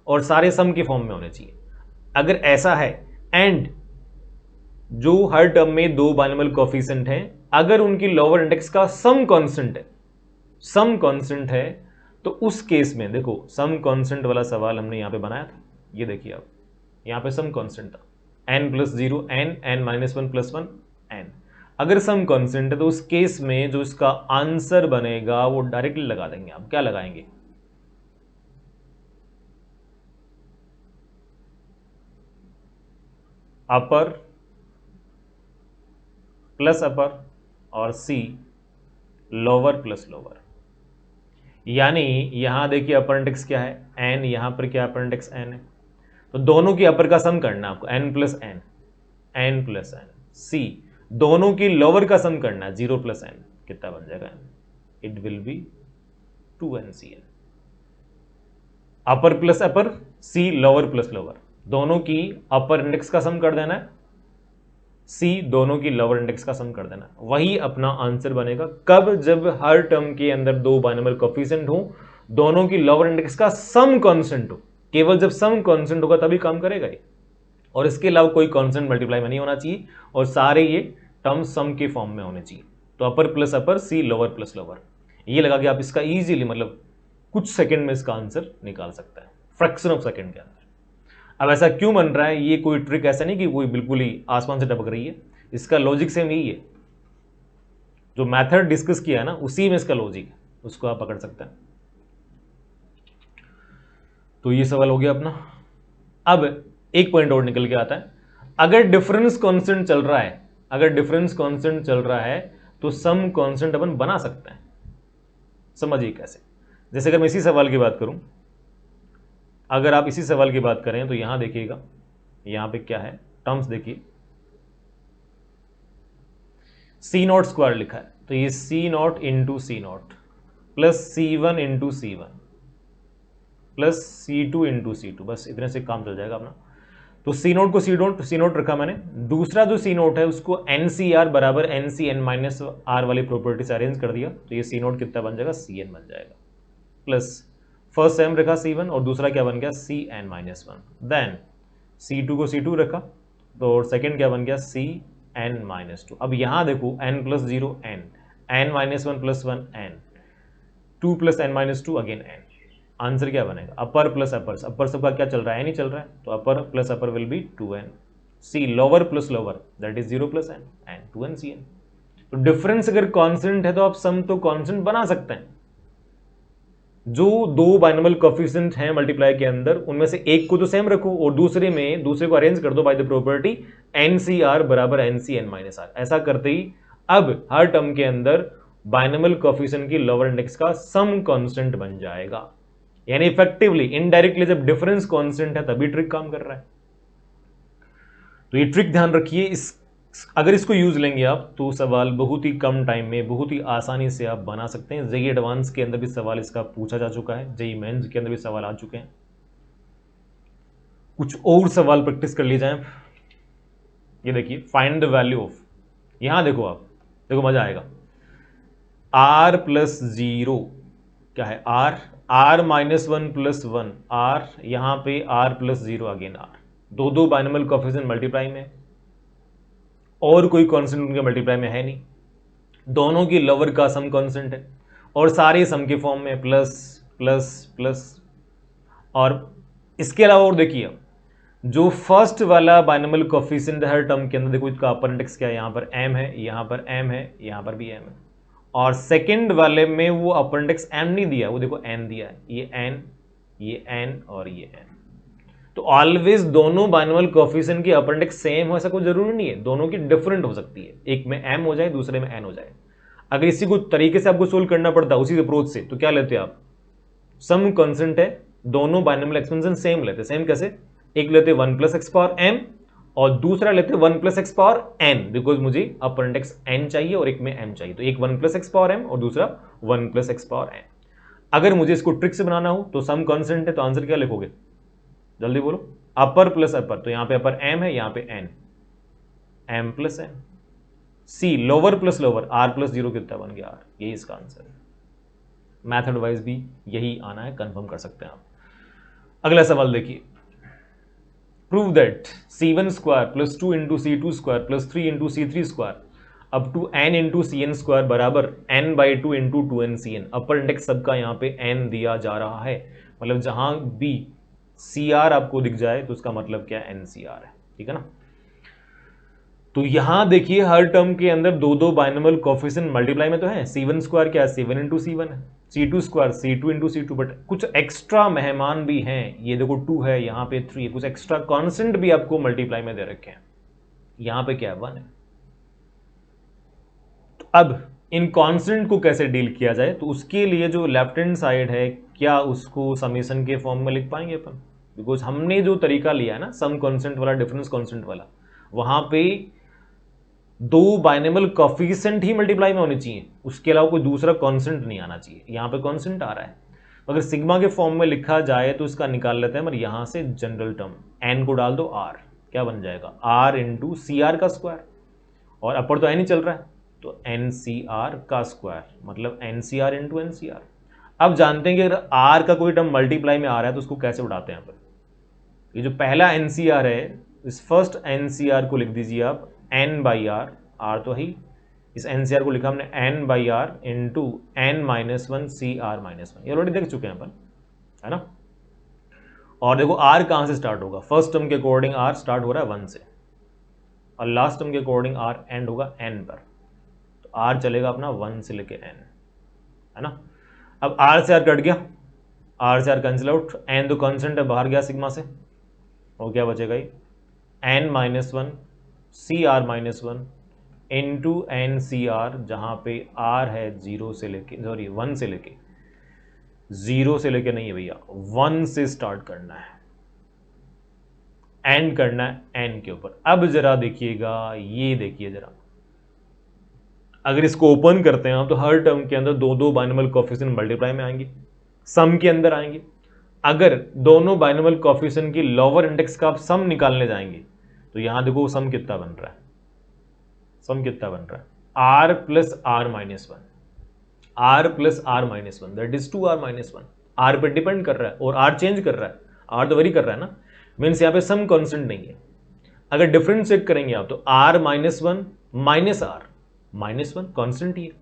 और सारे सम के फॉर्म में होने चाहिए। अगर ऐसा है एंड जो हर टर्म में दो बाइनोमियल कोफिशिएंट हैं, अगर उनकी लोअर इंडेक्स का सम कांस्टेंट है, सम कांस्टेंट है, तो उस केस में देखो सम कांस्टेंट वाला सवाल हमने यहां पे बनाया था, ये देखिए आप यहां पे सम कांस्टेंट था n+0 n-1 + 1 n। अगर सम कांस्टेंट है तो उस केस में जो इसका आंसर बनेगा वो डायरेक्टली लगा देंगे। आप क्या लगाएंगे, अपर प्लस अपर और सी लोअर प्लस लोअर। यानी यहां देखिए अपर इंडेक्स क्या है n, यहां पर क्या अपर इंडेक्स n है, तो दोनों की अपर का सम करना है आपको n + n सी, दोनों की लोअर का सम करना है 0 + n, कितना बन जाएगा n, it will be 2nCn। Upper plus upper c lower plus lower, दोनों की अपर इंडेक्स का सम कर देना है, सी दोनों की लोअर इंडेक्स का सम कर देना, वही अपना आंसर बनेगा। कब, जब हर टर्म के अंदर दो बाइनोमियल कोफिशिएंट हो, दोनों की लोअर इंडेक्स का सम कांस्टेंट हो, केवल जब सम कांस्टेंट होगा तभी काम करेगा ये, और इसके अलावा कोई कांस्टेंट मल्टीप्लाई में नहीं होना चाहिए, और सारे ये टर्म सम के फॉर्म में होने चाहिए। तो upper plus upper c lower plus lower, ये लगा के आप इसका इजीली मतलब कुछ सेकंड में इसका आंसर निकाल सकता है, फ्रैक्शन ऑफ सेकंड के अंदर। अब ऐसा क्यों बन रहा है, ये कोई ट्रिक ऐसा नहीं कि कोई बिल्कुल ही आसमान से टपक रही है, इसका लॉजिक सेम यही है, जो मेथड डिस्कस किया है ना उसी में इसका लॉजिक है, उसको आप पकड़ सकते हैं। तो ये सवाल हो गया अपना। अब एक पॉइंट और निकल के आता है, अगर डिफरेंस कांस्टेंट चल रहा है, अगर डिफरेंस कांस्टेंट चल रहा है तो सम कांस्टेंट अपन बना सकते हैं। समझिए कैसे, जैसे अगर मैं इसी सवाल की बात करूं, अगर आप इसी सवाल की बात करें तो यहां देखिएगा, यहां पे क्या है टर्म्स देखिए, C0² लिखा है, तो ये C0 × C0 plus C1 × C1 plus C2 × C2, बस इतने से काम चल जाएगा अपना। तो C0 को C0 रखा मैंने, दूसरा जो C0 है उसको NCR बराबर NCn-R वाली प्रॉपर्टी से अरेंज कर दिया, तो ये C0 कितना बन जाएगा, Cn बन जाएगा, प्लस फर्स्ट सेम रखा C1 और दूसरा क्या बन गया Cn-1, देन C2 को C2 रखा, तो सेकंड क्या बन गया Cn-2। अब यहां देखो n+0 n, n-1 + 1 n, 2 + n-2 again n, answer क्या बनेगा, अपर प्लस अपर, अपर सबका क्या चल रहा है, नहीं चल रहा है, तो upper plus upper will be 2n, c lower plus lower that is 0 + n and 2nCn। तो डिफरेंस अगर कांस्टेंट है तो आप सम तो कांस्टेंट बना सकते हैं। जो दो बाइनोमियल कोफिशिएंट हैं मल्टीप्लाई के अंदर, उनमें से एक को तो सेम रखो और दूसरे को अरेंज कर दो बाय द प्रॉपर्टी NCR बराबर NCn-R। ऐसा करते ही अब हर टर्म के अंदर बाइनोमियल कोफिशिएंट की लोअर इंडेक्स का सम कांस्टेंट बन जाएगा। यानी इफेक्टिवली इनडायरेक्टली जब डिफरेंस कांस्टेंट है तभी ट्रिक काम कर रहा है। तो ये ट्रिक ध्यान रखिए, अगर इसको यूज लेंगे आप तो सवाल बहुत ही कम टाइम में बहुत ही आसानी से आप बना सकते हैं। जेईई एडवांस के अंदर भी सवाल इसका पूछा जा चुका है, जेईई मेंस के अंदर भी सवाल आ चुके हैं। कुछ और सवाल प्रैक्टिस कर ली जाए। ये देखिए फाइंड द वैल्यू ऑफ, यहां देखो आप, देखो मजा आएगा, r+0 क्या है r-1 + 1 r, यहां पे r+0 अगेन r, दो बाइनोमियल कोफिशिएंट मल्टीप्लाई में और कोई कांस्टेंट उनके मल्टीप्लाई में है नहीं, दोनों की लोअर का सम कांस्टेंट है और सारे सम के फॉर्म में प्लस प्लस प्लस। और इसके अलावा और देखिए जो फर्स्ट वाला बाइनोमियल कोफिशिएंट हर टर्म के अंदर, देखो इसका अपर इंडेक्स क्या है, यहां पर m है, यहां पर m है, यहां पर भी m है, और सेकंड वाले में वो अपर इंडेक्स m नहीं दिया, वो देखो n दिया है, ये n और ये n। तो ऑलवेज दोनों बाइनोमियल कोफिशिएंट की अपर इंडेक्स सेम हो ऐसा कोई जरूरी नहीं है, दोनों की डिफरेंट हो सकती है, एक में m हो जाए दूसरे में n हो जाए। अगर इसी को तरीके से आपको सोल्व करना पड़ता उसी अप्रोच से, तो क्या लेते आप, सम कांस्टेंट है, दोनों बाइनोमियल एक्सपेंशन सेम लेते, सेम कैसे, एक लेते 1 + x⁴m और दूसरा लेते हैं 1 plus x power n, because मुझे अपर इंडेक्स एन चाहिए और एक में एम चाहिए, तो एक 1 प्लस एक्स पावर एम और दूसरा 1 प्लस एक्स पावर एन। अगर मुझे इसको ट्रिक से बनाना हो तो सम कांस्टेंट है, तो आंसर क्या लिखोगे, जल्दी बोलो। अपर प्लस अपर, तो यहां पे अपर एम है, यहां पे n, m plus n. C lower plus lower, r plus zero कितना बन गया, आर, यही इसका आंसर है। मैथड वाइज भी यही आना है, कंफर्म कर सकते हैं आप। अगला सवाल देखिए, prove that c1 square plus 2 into c2 square plus 3 into c3 square up to n into cn square बराबर n by 2 into 2n cn। Upper index सबका यहाँ पे n दिया जा रहा है, मतलब जहां भी cr आपको दिख जाए तो उसका मतलब क्या है, ncr है, ठीक है ना। तो यहां देखिए हर टर्म के अंदर दो दो बाइनोमियल कोफिशिएंट मल्टीप्लाई में तो है, c1 स्क्वायर क्या है, c1 इंटू सी1 है, c2 square c2 into C2, but कुछ एक्स्ट्रा मेहमान भी हैं, ये देखो 2 है, यहाँ पे 3 है, कुछ एक्स्ट्रा कॉन्स्टेंट भी आपको मल्टीप्लाई में दे रखे हैं, यहां पे क्या है, 1 है। तो अब इन कॉन्स्टेंट को कैसे डील किया जाए, तो उसके लिए जो लेफ्ट हैंड साइड है, क्या उसको समीशन के फॉर्म में लिख पाएंगे अपन, बिकॉज हमने जो तरीका लिया है ना सम कॉन्स्टेंट वाला, डिफरेंस कॉन्स्टेंट वाला, वहां पे दो बाइनोमियल कोफिशिएंट ही मल्टीप्लाई में होने चाहिए, उसके अलावा कोई दूसरा कांस्टेंट नहीं आना चाहिए। यहां पे कांस्टेंट आ रहा है, अगर सिग्मा के फॉर्म में लिखा जाए तो इसका निकाल लेते हैं, पर यहां से जनरल टर्म एन को डाल दो, आर क्या बन जाएगा, आर इंटू सी आर का स्क्वायर, और अपर तो एन ही चल रहा है, तो एन सी आर का स्क्वायर, मतलब n c r into N c r. अब जानते हैं कि अगर आर का कोई टर्म मल्टीप्लाई में आ रहा है तो उसको कैसे उठाते हैं यहाँ पर। ये जो पहला एन सी आर है, इस फर्स्ट एन सी आर को लिख दीजिए आप एन बाई आर, आर तो ही, इस एन सी आर को लिखा हमने n by r into n minus one c r minus one, ये ऑलरेडी देख चुके हैं अपन, है ना। और देखो आर कहां से स्टार्ट होगा, फर्स्ट टर्म के अकॉर्डिंग आर स्टार्ट हो रहा है 1 से, और लास्ट टर्म के अकॉर्डिंग आर एंड होगा एन पर, तो आर चलेगा अपना 1 से लेके एन, है ना। अब आर से आर कट गया, आर से आर कैंसिल आउट, एन तो कॉन्स्टेंट है, बाहर गया सिग्मा से, और क्या बचेगा ये n minus one c r minus one into N c r, जहां पे आर है 0 से लेके, सॉरी 1 से लेके, 0 से लेके नहीं है भैया, 1 से स्टार्ट करना है, एंड करना है एन के ऊपर। अब जरा देखिएगा, ये देखिए जरा, अगर इसको ओपन करते हैं हम तो हर टर्म के अंदर दो दो बाइनोमियल कोफिशिएंट मल्टीप्लाई में आएंगे, सम के अंदर आएंगे। अगर दोनों बाइनोमियल कोफिशिएंट की लोअर इंडेक्स का आप सम निकालने जाएंगे तो यहां देखो सम कितना बन रहा है, सम कितना बन रहा है, r plus r minus one, r plus r minus one, that is 2r minus one. R पे डिपेंड कर रहा है और आर चेंज कर रहा है, आर तो वरी कर रहा है ना, मीन्स यहां पे सम कांस्टेंट नहीं है। अगर डिफरेंस चेक करेंगे आप तो R minus one minus R minus one constant ही है,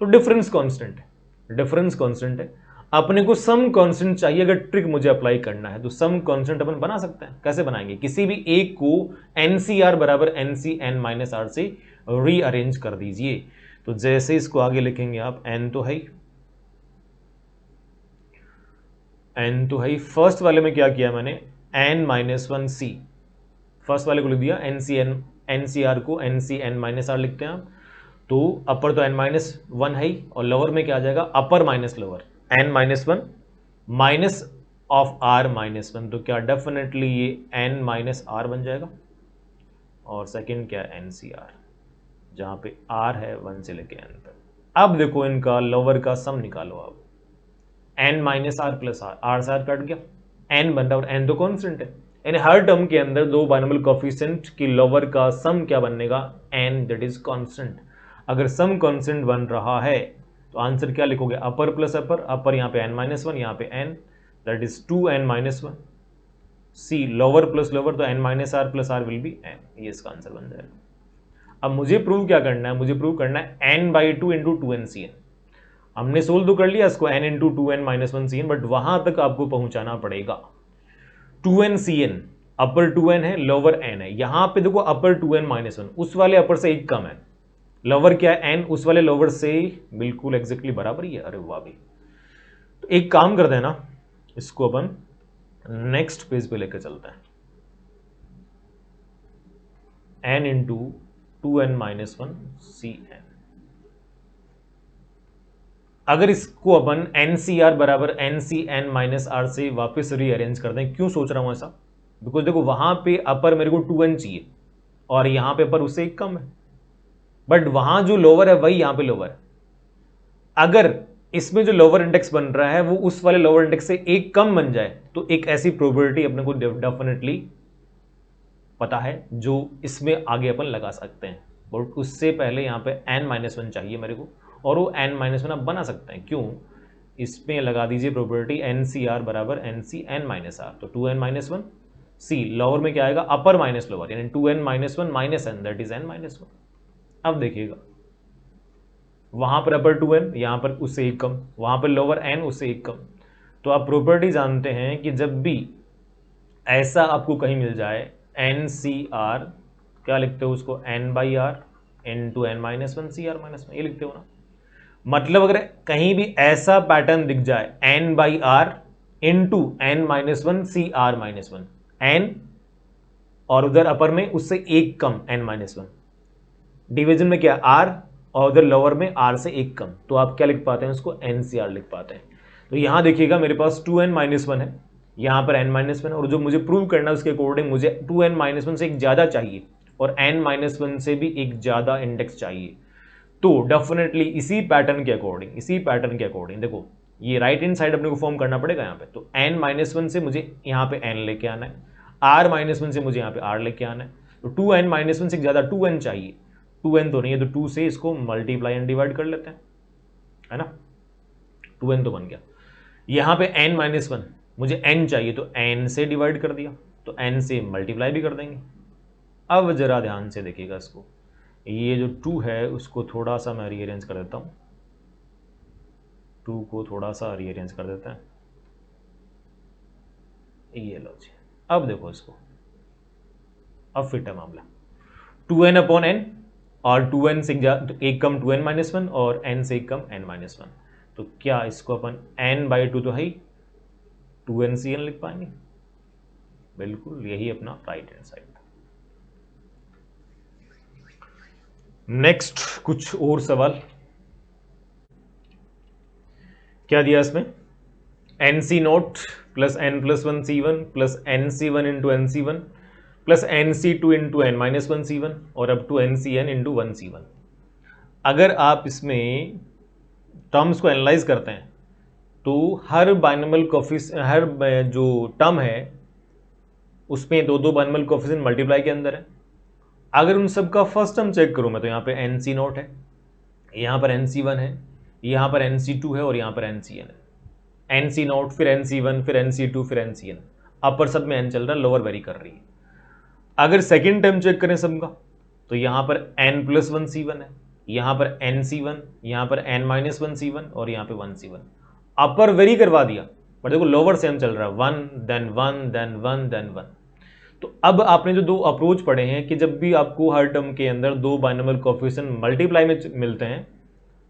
तो डिफरेंस कांस्टेंट है, डिफरेंस कांस्टेंट है। अपने को सम कांस्टेंट चाहिए, अगर ट्रिक मुझे अप्लाई करना है तो सम कांस्टेंट अपन बना सकते हैं। कैसे बनाएंगे, किसी भी एक को एनसीआर बराबर एनसीएन माइनस आर से रीअरेंज कर दीजिए। तो जैसे इसको आगे लिखेंगे आप, एन तो है, एन तो है, फर्स्ट वाले में क्या किया मैंने, एन माइनस वन सी, फर्स्ट वाले को लिख दिया एनसीएन, एनसीआर को एनसीएन माइनस आर लिखते हैं आप, तो अपर तो एन माइनस वन है, और लोअर में क्या आ जाएगा, upper minus lower, n minus one minus of r minus one, तो क्या डेफिनेटली ये एन माइनस आर बन जाएगा, और सेकंड क्या है एन सी आर, जहां पे आर है 1 से लेके एन तक। अब देखो इनका लोअर का सम निकालो आप, n minus are plus r से आर कट गया, एन बन रहा, और एन तो कॉन्स्टेंट है, यानी हर टर्म के अंदर दो बाइनोमियल कोफिशिएंट की लोअर का सम क्या बनेगा, एन, दैट इज कांस्टेंट। अगर सम कांस्टेंट बन रहा है तो आंसर क्या लिखोगे, अपर प्लस अपर, अपर यहाँ पे एन माइनस वन, यहाँ पे N, that is 2n minus one. C lower plus lower, तो N minus are plus R will be N, ये इसका आंसर बन जाएगा। अब मुझे प्रूव क्या करना है, मुझे प्रूव करना है n by two into two n C n. हमने सोल्व तो कर लिया इसको, n into two n minus one C n, but वहां तक आपको पहुंचाना पड़ेगा। टू एन सी एन, अपर टू एन है, लोअर एन है, यहां पे देखो upper two n minus one, उस वाले अपर से एक कम है, लोअर क्या है एन, उस वाले लोअर से बिल्कुल एग्जैक्टली बराबर ही है। अरे वाह भाई, तो एक काम करते हैं ना, इसको अपन नेक्स्ट पेज पे लेकर चलते हैं, n into two n minus one सी एन। अगर इसको अपन एन सी आर बराबर n C N minus r से वापिस रीअरेंज कर दें, क्यों सोच रहा हूं ऐसा, बिकॉज देखो वहां पे अपर मेरे को 2n चाहिए और यहां पे अपर उससे एक कम है, बट वहां जो लोअर है वही यहां पे लोअर है। अगर इसमें जो लोअर इंडेक्स बन रहा है वो उस वाले लोअर इंडेक्स से एक कम बन जाए तो एक ऐसी प्रोबेबिलिटी अपने को डेफिनेटली पता है जो इसमें आगे अपन लगा सकते हैं। बट उससे पहले यहाँ पे n-1 चाहिए मेरे को, और वो n-1 आप बना सकते हैं। क्यों? इसमें लगा दीजिए प्रोबेबिलिटी NCR बराबर NC(n-R), तो 2n-1 सी लोअर में क्या आएगा, अपर माइनस लोअर, यानी 2n-1 minus n, that is n-1। अब देखिएगा वहां पर अपर 2n, यहां पर उससे एक कम, वहां पर लोअर n उससे एक कम। तो आप प्रॉपर्टी जानते हैं कि जब भी ऐसा आपको कहीं मिल जाए NCR, क्या लिखते हो उसको, n/r इंटू n-1 CR-1, ये लिखते हो ना। मतलब अगर कहीं भी ऐसा पैटर्न दिख जाए n/r into n-1 CR-1, n और उधर अपर में उससे एक कम n-1, डिवीजन में क्या r और उधर लोअर में r से एक कम, तो आप क्या लिख पाते हैं उसको, NCR लिख पाते हैं। तो यहां देखिएगा मेरे पास 2n-1 है, यहां पर n-1 है, और जो मुझे प्रूव करना है उसके अकॉर्डिंग मुझे 2n-1 से एक ज्यादा चाहिए और n-1 से भी एक ज्यादा इंडेक्स चाहिए। तो डेफिनेटली इसी पैटर्न के अकॉर्डिंग देखो ये राइट हैंड साइड अपने को फॉर्म करना पड़ेगा यहाँ पे। तो n-1 से मुझे यहाँ पे n लेके आना है, r-1 से मुझे यहाँ पे r लेके आना है। तो 2n-1 से ज्यादा 2n चाहिए, 2n तो नहीं है, तो 2 से इसको मल्टीप्लाई एंड डिवाइड कर लेते हैं, है ना। 2n तो बन गया। यहाँ पे n-1 मुझे n चाहिए तो n से डिवाइड कर दिया, तो n से मल्टीप्लाई भी कर देंगे। अब जरा ध्यान से देखिएगा इसको, ये जो 2 है उसको थोड़ा सा मैं रीअरेंज कर देता हूँ, 2 को थोड़ा सा रीअरेंज कर देते हैं, ये लो जी। अब देखो इसको, अब फिट है मामला, 2n/n और 2n से एक कम 2n-1 और n से एक कम n-1, तो क्या इसको अपन n/2 तो है ही 2n(n) लिख पाएंगे। बिल्कुल यही अपना राइट हैंड साइड। नेक्स्ट कुछ और सवाल, क्या दिया इसमें, NC0 plus n+1 C1 plus NC1 into NC1 plus NC2 into n-1 C1 और up to NCN into 1 C1। अगर आप इसमें टर्म्स को एनालाइज करते हैं तो हर बाइनोमियल कोफिशिएंट, हर जो टर्म है उसमें दो बाइनोमियल कोफिशिएंट मल्टीप्लाई के अंदर है। अगर उन सब का फर्स्ट टर्म चेक करूं मैं तो यहाँ पे NC0 है, यहाँ पर NC1 है, यहाँ पर NC2 है और यहाँ पर NCN है। NC0 फिर NC1 फिर NC2 फिर NCN, अपर सब में n चल रहा है, लोअर वेरी कर रही है। अगर सेकेंड टर्म चेक करें सबका तो यहाँ पर n+1 C1 है, यहाँ पर NC1, यहाँ पर n-1 C1 और यहाँ पे 1 C1, अपर वेरी करवा दिया, पर देखो लोअर सेम चल रहा है, 1 देन 1 देन 1 देन 1। तो अब आपने जो दो अप्रोच पढ़े हैं कि जब भी आपको हर टर्म के अंदर दो बाइनोमियल कोफिशिएंट मल्टीप्लाई में मिलते हैं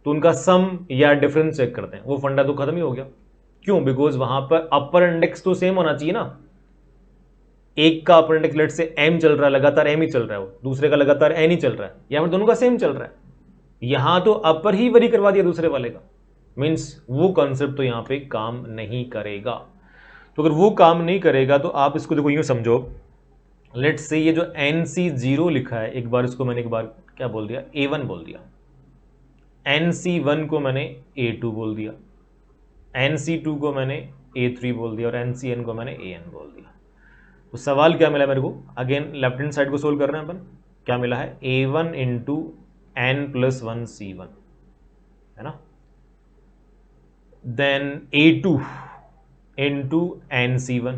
तो उनका सम या डिफरेंस चेक करते हैं, वो फंडा तो खत्म ही हो गया। क्यों? बिकॉज वहां पर अपर इंडेक्स तो सेम होना चाहिए ना। एक का अपर इंडेक्स लेट से m चल रहा है, लगातार m ही चल रहा है, वो दूसरे का लगातार n ही चल रहा है, या फिर दोनों का सेम चल रहा है। यहां तो अपर ही वरी करवा दिया दूसरे वाले का, मीन्स वो कॉन्सेप्ट तो यहां पे काम नहीं करेगा। तो अगर वो काम नहीं करेगा तो आप इसको देखो यूं समझो, लेट से ये जो NC0 लिखा है, एक बार इसको मैंने एक बार क्या बोल दिया, A1 बोल दिया, NC1 को मैंने A2 बोल दिया, NC2 को मैंने A3 बोल दिया और NCN को मैंने AN बोल दिया। तो सवाल क्या मिला मेरे को, अगेन लेफ्ट हैंड साइड को सोल्व कर रहे हैं अपन, क्या मिला है, A1 इंटू n+1 C1, है ना, then A2 into NC1,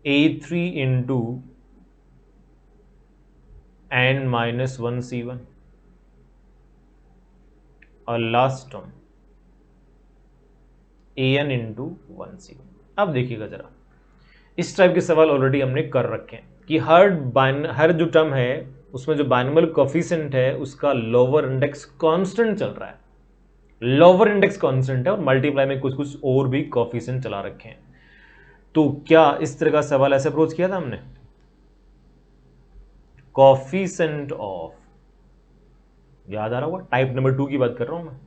A3 into n-1 C1 और last term AN into 1 C1। अब देखिएगा जरा, इस टाइप के सवाल ऑलरेडी हमने कर रखे हैं कि हर जो टर्म है उसमें जो बाइनोमियल कोफिशिएंट है उसका लोअर इंडेक्स कांस्टेंट चल रहा है, लोअर इंडेक्स कांस्टेंट है और मल्टीप्लाई में कुछ कुछ और भी कोफिशिएंट चला रखे हैं। तो क्या इस तरह का सवाल ऐसे अप्रोच किया था हमने, कोफिशिएंट ऑफ, याद आ रहा होगा, टाइप नंबर 2 की बात कर रहा हूं मैं,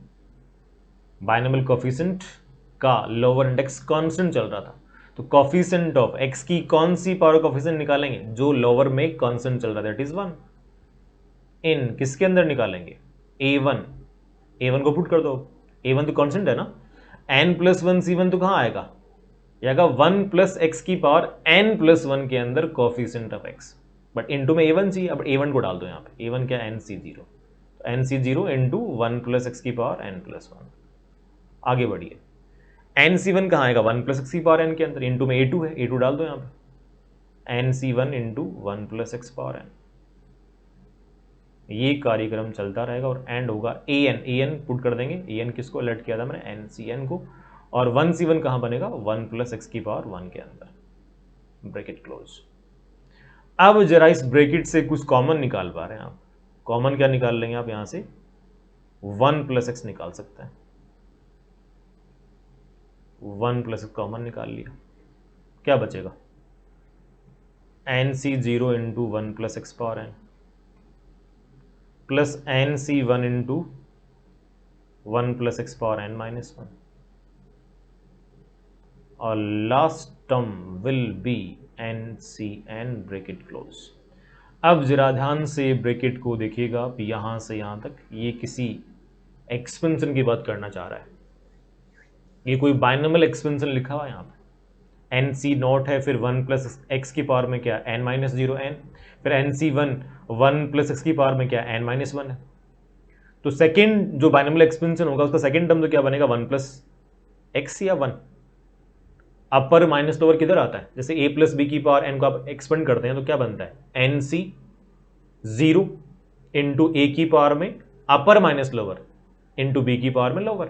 बाइनोमियल कोफिशिएंट का लोअर इंडेक्स कांस्टेंट चल रहा था। तो कॉफिशिएंट ऑफ एक्स की कौन सी पावर कॉफिशिएंट निकालेंगे? जो लोअर में कांस्टेंट चल रहा है, दैट इज 1। इन किसके अंदर निकालेंगे? a1। a1 को पुट कर दो, a1 तो कांस्टेंट है ना, n+1 c1 तो कहां आएगा? ये आएगा 1 प्लस एक्स की पावर n+1 के अंदर coefficient of x, but into में a1 चाहिए। अब a1 को डाल दो यहाँ पे, a1 क्या है? nc0, तो nc0 इंटू 1 प्लस एक्स की पावर n+1। आगे बढ़िए, nc1 कहाँ आएगा? 1 प्लस एक्स की पावर n के अंदर, इंटू में a2 है, a2 डाल दो यहाँ पे, nc1 into 1 plus x power n। ये कार्यक्रम चलता रहेगा और एंड होगा an पुट कर देंगे, an किसको अलर्ट किया था मैंने? ncn को। और 1c1 कहां बनेगा? 1 प्लस एक्स की पावर 1 के अंदर, ब्रैकेट क्लोज। अब जरा इस ब्रैकेट से कुछ कॉमन निकाल पा रहे हैं आप? कॉमन क्या निकाल लेंगे आप? यहां से 1 प्लस एक्स निकाल सकते हैं, 1 प्लस एक्स कॉमन निकाल लिया, क्या बचेगा? nc0 into 1 plus x power n plus nc1 into 1 plus x power n-1, और last term will B ncn, bracket close. अब जरा ध्यान से ब्रैकेट को देखिएगा, यहां से यहां तक ये किसी एक्सपेंशन की बात करना चाह रहा है। ये कोई बाइनोमियल एक्सपेंशन लिखा हुआ है यहाँ पे, nc0 है, फिर 1 प्लस एक्स की पावर में क्या? n-0n, फिर nc1 1 प्लस एक्स की पावर में क्या? n-1 है। तो सेकेंड जो बाइनोमियल एक्सपेंशन होगा उसका सेकेंड टर्म तो क्या बनेगा? 1 प्लस एक्स या 1। अपर माइनस लोअर किधर आता है? जैसे a प्लस बी की पावर n को आप एक्सपेंड करते हैं तो क्या बनता है? nc0 इंटू ए की पावर में upper minus lower into b की पावर में लोअर।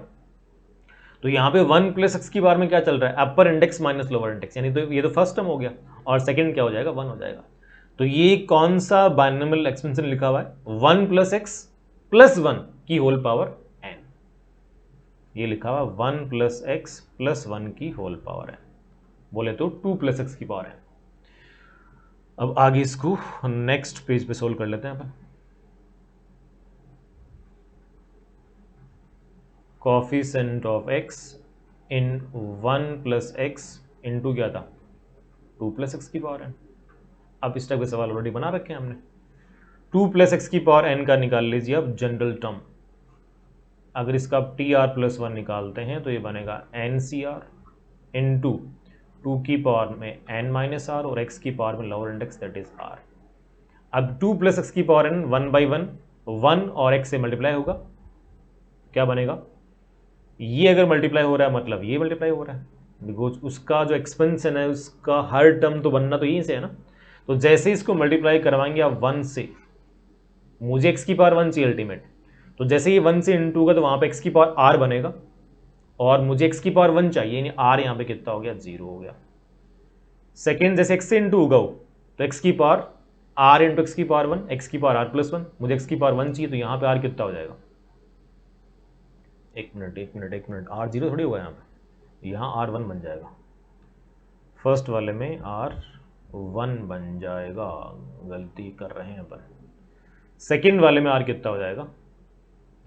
तो यहां पे 1 प्लस एक्स की पावर में क्या चल रहा है? अपर इंडेक्स माइनस लोअर इंडेक्स, यानी तो ये तो फर्स्ट टर्म हो गया, और सेकंड क्या हो जाएगा? 1 हो जाएगा। तो ये कौन सा बाइनोमियल एक्सपेंशन लिखा हुआ है? 1 प्लस एक्स प्लस 1 की होल पावर n। ये लिखा हुआ 1 प्लस एक्स प्लस 1 की होल पावर n, बोले तो 2 प्लस एक्स की पावर n। अब आगे इसको नेक्स्ट पेज पे सोल्व कर लेते हैं अपन। Coefficient of x in 1 plus X into क्या था? 2 प्लस एक्स की पावर n। अब इस टाइप के सवाल ऑलरेडी बना रखे हैं हमने। 2 प्लस एक्स की पावर n का निकाल लीजिए अब जनरल टर्म। अगर इसका आप tr+1 निकालते हैं तो ये बनेगा ncr इंटू 2 की पावर में n-r और x की पावर में lower index that is r। अब 2 प्लस एक्स की पावर n 1/1 1 और x से मल्टीप्लाई होगा, क्या बनेगा? ये अगर मल्टीप्लाई हो रहा है मतलब ये मल्टीप्लाई हो रहा है, बिकॉज उसका जो एक्सपेंशन है उसका हर टर्म तो बनना तो यहीं से है ना। तो जैसे इसको मल्टीप्लाई करवाएंगे आप 1 से, मुझे x की पावर 1 चाहिए अल्टीमेट, तो जैसे ये 1 से इंटू होगा तो वहां पे x की पावर r बनेगा, और मुझे x की पावर 1 चाहिए, यानी r यहाँ पे कितना हो गया? 0 हो गया। सेकेंड जैसे x से इंटू होगा तो x की पावर r इंटू एक्स की पावर 1, x की पावर r+1, मुझे x की पावर 1 चाहिए, तो यहाँ पे r कितना हो जाएगा? एक मिनट, r0 थोड़ी होगा यहाँ पे, यहाँ r1 बन जाएगा। फर्स्ट वाले में r1 बन जाएगा, गलती कर रहे हैं अपन। सेकेंड वाले में r कितना हो जाएगा?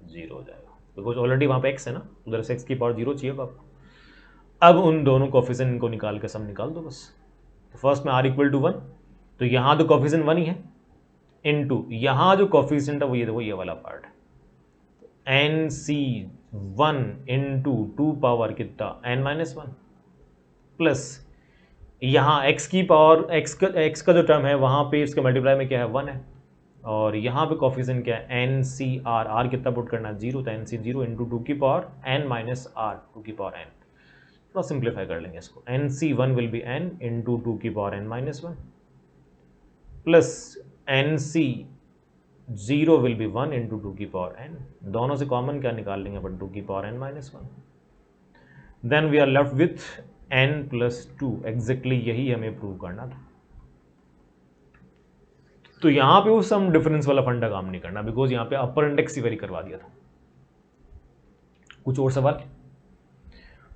0 हो जाएगा, बिकॉज ऑलरेडी वहाँ पे x है ना, उधर से x की पावर 0 चाहिए आपको। अब उन दोनों कोफिशिएंट को निकाल के सम निकाल दो बस। तो फर्स्ट में r = 1, तो यहाँ तो कोफिशिएंट 1 ही है, इनटू यहाँ जो कोफिशिएंट है वो ये देखो, ये वाला पार्ट है, nc1 इंटू 2 पावर कितना? n-1 प्लस यहाँ x की पावर x का जो टर्म है वहाँ पे इसके मल्टीप्लाई में क्या है? 1 है, और यहाँ पे कोफिशिएंट क्या है? ncr, r कितना पुट करना है? 0, तो nc0 इंटू 2 की पावर n-r 2 की पावर n। थोड़ा सिंप्लीफाई कर लेंगे इसको, nc1 will be n into 2 की power n-1 plus nc0 will be 1 into 2 की पावर n। दोनों से कॉमन क्या निकाल लेंगे अपन? 2 की power n-1। Then we are left with n+2। Exactly यही हमें प्रूव करना था। तो यहां पे वो सम डिफरेंस वाला फंडा काम नहीं करना, बिकॉज यहां पे अपर इंडेक्स ही वेरी करवा दिया था। कुछ और सवाल?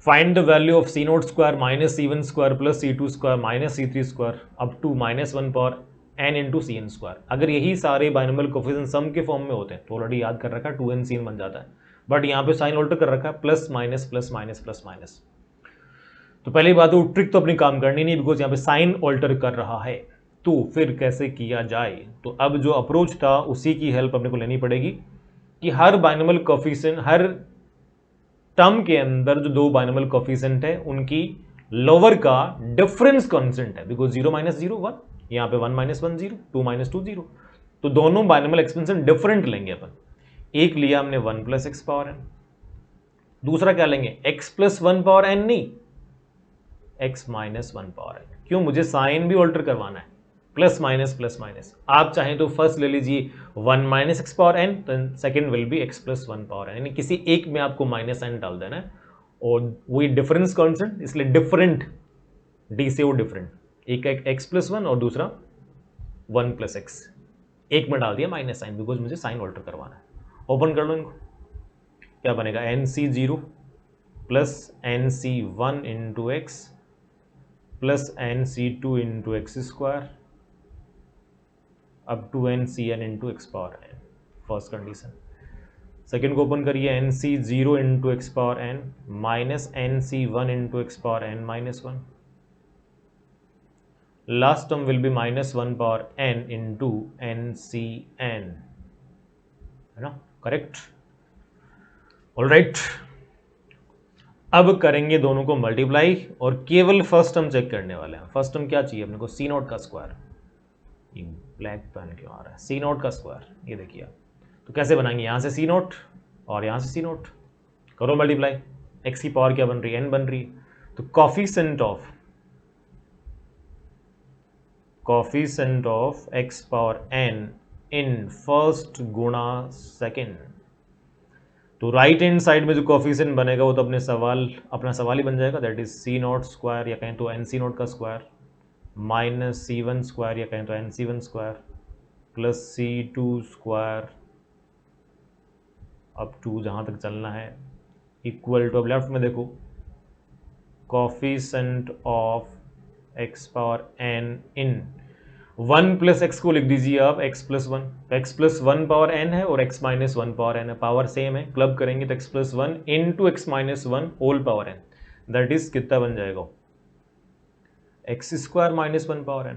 Find the value of c0² minus c1² plus c2² minus c3² up to -1 power n into cn²। अगर यही सारे बाइनोमियल कोफिशिएंट सम के फॉर्म में होते हैं तो ऑलरेडी याद कर रखा है 2n cn बन जाता है, बट यहाँ पे साइन ऑल्टर कर रखा है plus minus plus minus plus minus. तो पहली बात वो ट्रिक तो अपनी काम करनी नहीं, बिकॉज यहाँ पे साइन ऑल्टर कर रहा है। तो फिर कैसे किया जाए? तो अब जो अप्रोच था उसी की हेल्प अपने को लेनी पड़ेगी कि हर बाइनोमियल कोफिशिएंट, हर टर्म के अंदर जो दो बाइनोमियल कोफिशिएंट है उनकी लोअर का डिफरेंस कांस्टेंट है, बिकॉज 0 - 0 1, यहाँ पे 1 - 1 0, 2 - 2 0। तो दोनों बाइनोमियल एक्सपेंशन डिफरेंट लेंगे अपन। एक लिया हमने 1 + x पावर n, दूसरा क्या लेंगे x + 1 पावर n, नहीं x - 1 पावर n। क्यों? मुझे साइन भी ऑल्टर करवाना है, प्लस माइनस प्लस माइनस। आप चाहें तो फर्स्ट ले लीजिए 1 - x पावर n, तो second will be x + 1 power n, यानी किसी एक में आपको माइनस n डाल देना है। और वही डिफरेंस कांस्टेंट, इसलिए डिफरेंट डी से वो डिफरेंट, एक x + 1 और दूसरा 1 + x, एक में डाल दिया माइनस साइन, बिकॉज मुझे साइन ऑल्टर करवाना है। ओपन कर लो इनको, क्या बनेगा? nc0 plus nc1 into x plus nc2 into x square up to ncn into x power n, first condition. Second को ओपन करिए, nc0 into x power n minus nc1 into x power n -1। Last term will be -1 power n into ncn, है ना? Correct, alright. अब करेंगे दोनों को multiply और केवल फर्स्ट टर्म चेक करने वाले हैं। फर्स्ट टर्म क्या चाहिए अपने को? c0 का स्क्वायर। ये ब्लैक पेन क्यों आ रहा है? c0 का स्क्वायर, ये देखिए आप। तो कैसे बनाएंगे? यहां से c0 और यहां से c0, करो मल्टीप्लाई। x की पावर क्या बन रही है? n बन रही है। तो coefficient of x power n in first गुणा सेकेंड। तो राइट हैंड साइड में जो कॉफिशिएंट बनेगा वो तो अपना सवाल ही बन जाएगा, दैट इज c0 स्क्वायर, या कहें तो nc0 का स्क्वायर माइनस c1 स्क्वायर, या कहें तो nc1 square plus c2 square up to जहाँ तक चलना है इक्वल टू, अब लेफ्ट में देखो, coefficient of x power n in 1 + x को लिख दीजिए आप x + 1, x + 1 पावर n है और x - 1 पावर n है, पावर सेम है, क्लब करेंगे तो x + 1 into x - 1 whole power n, that is कितना बन जाएगा? x² - 1 power n।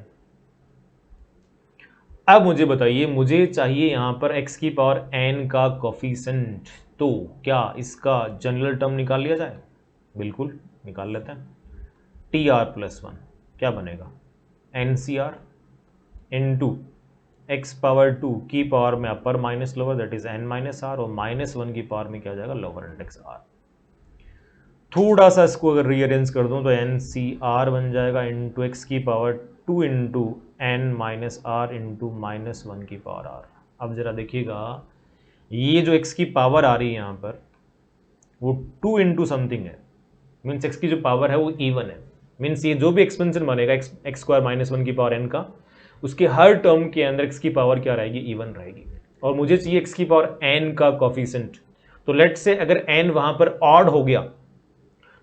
अब मुझे बताइए, मुझे चाहिए यहां पर x की पावर n का कोफिशिएंट, तो क्या इसका जनरल टर्म निकाल लिया जाए? बिल्कुल निकाल लेते हैं। tr + 1 क्या बनेगा? ncr इंटू x पावर 2 की पावर में upper minus lower, that is n - r, और -1 की पावर में क्या हो जाएगा? Lower index r। थोड़ा सा इसको अगर रीअरेंज कर दूं तो ncr बन जाएगा इंटू एक्स की power 2 into n - r into -1 की पावर r। अब जरा देखिएगा, ये जो x की पावर आ रही है यहाँ पर वो 2 इंटू समथिंग है, मीन्स x की जो पावर है वो इवन है, मीन्स ये जो भी एक्सपेंशन बनेगा x² - 1 की पावर n का, उसके हर टर्म के अंदर x की पावर क्या रहेगी? इवन रहेगी। और मुझे चाहिए x की पावर n का कोफिशिएंट, तो लेट से अगर n वहां पर ऑड हो गया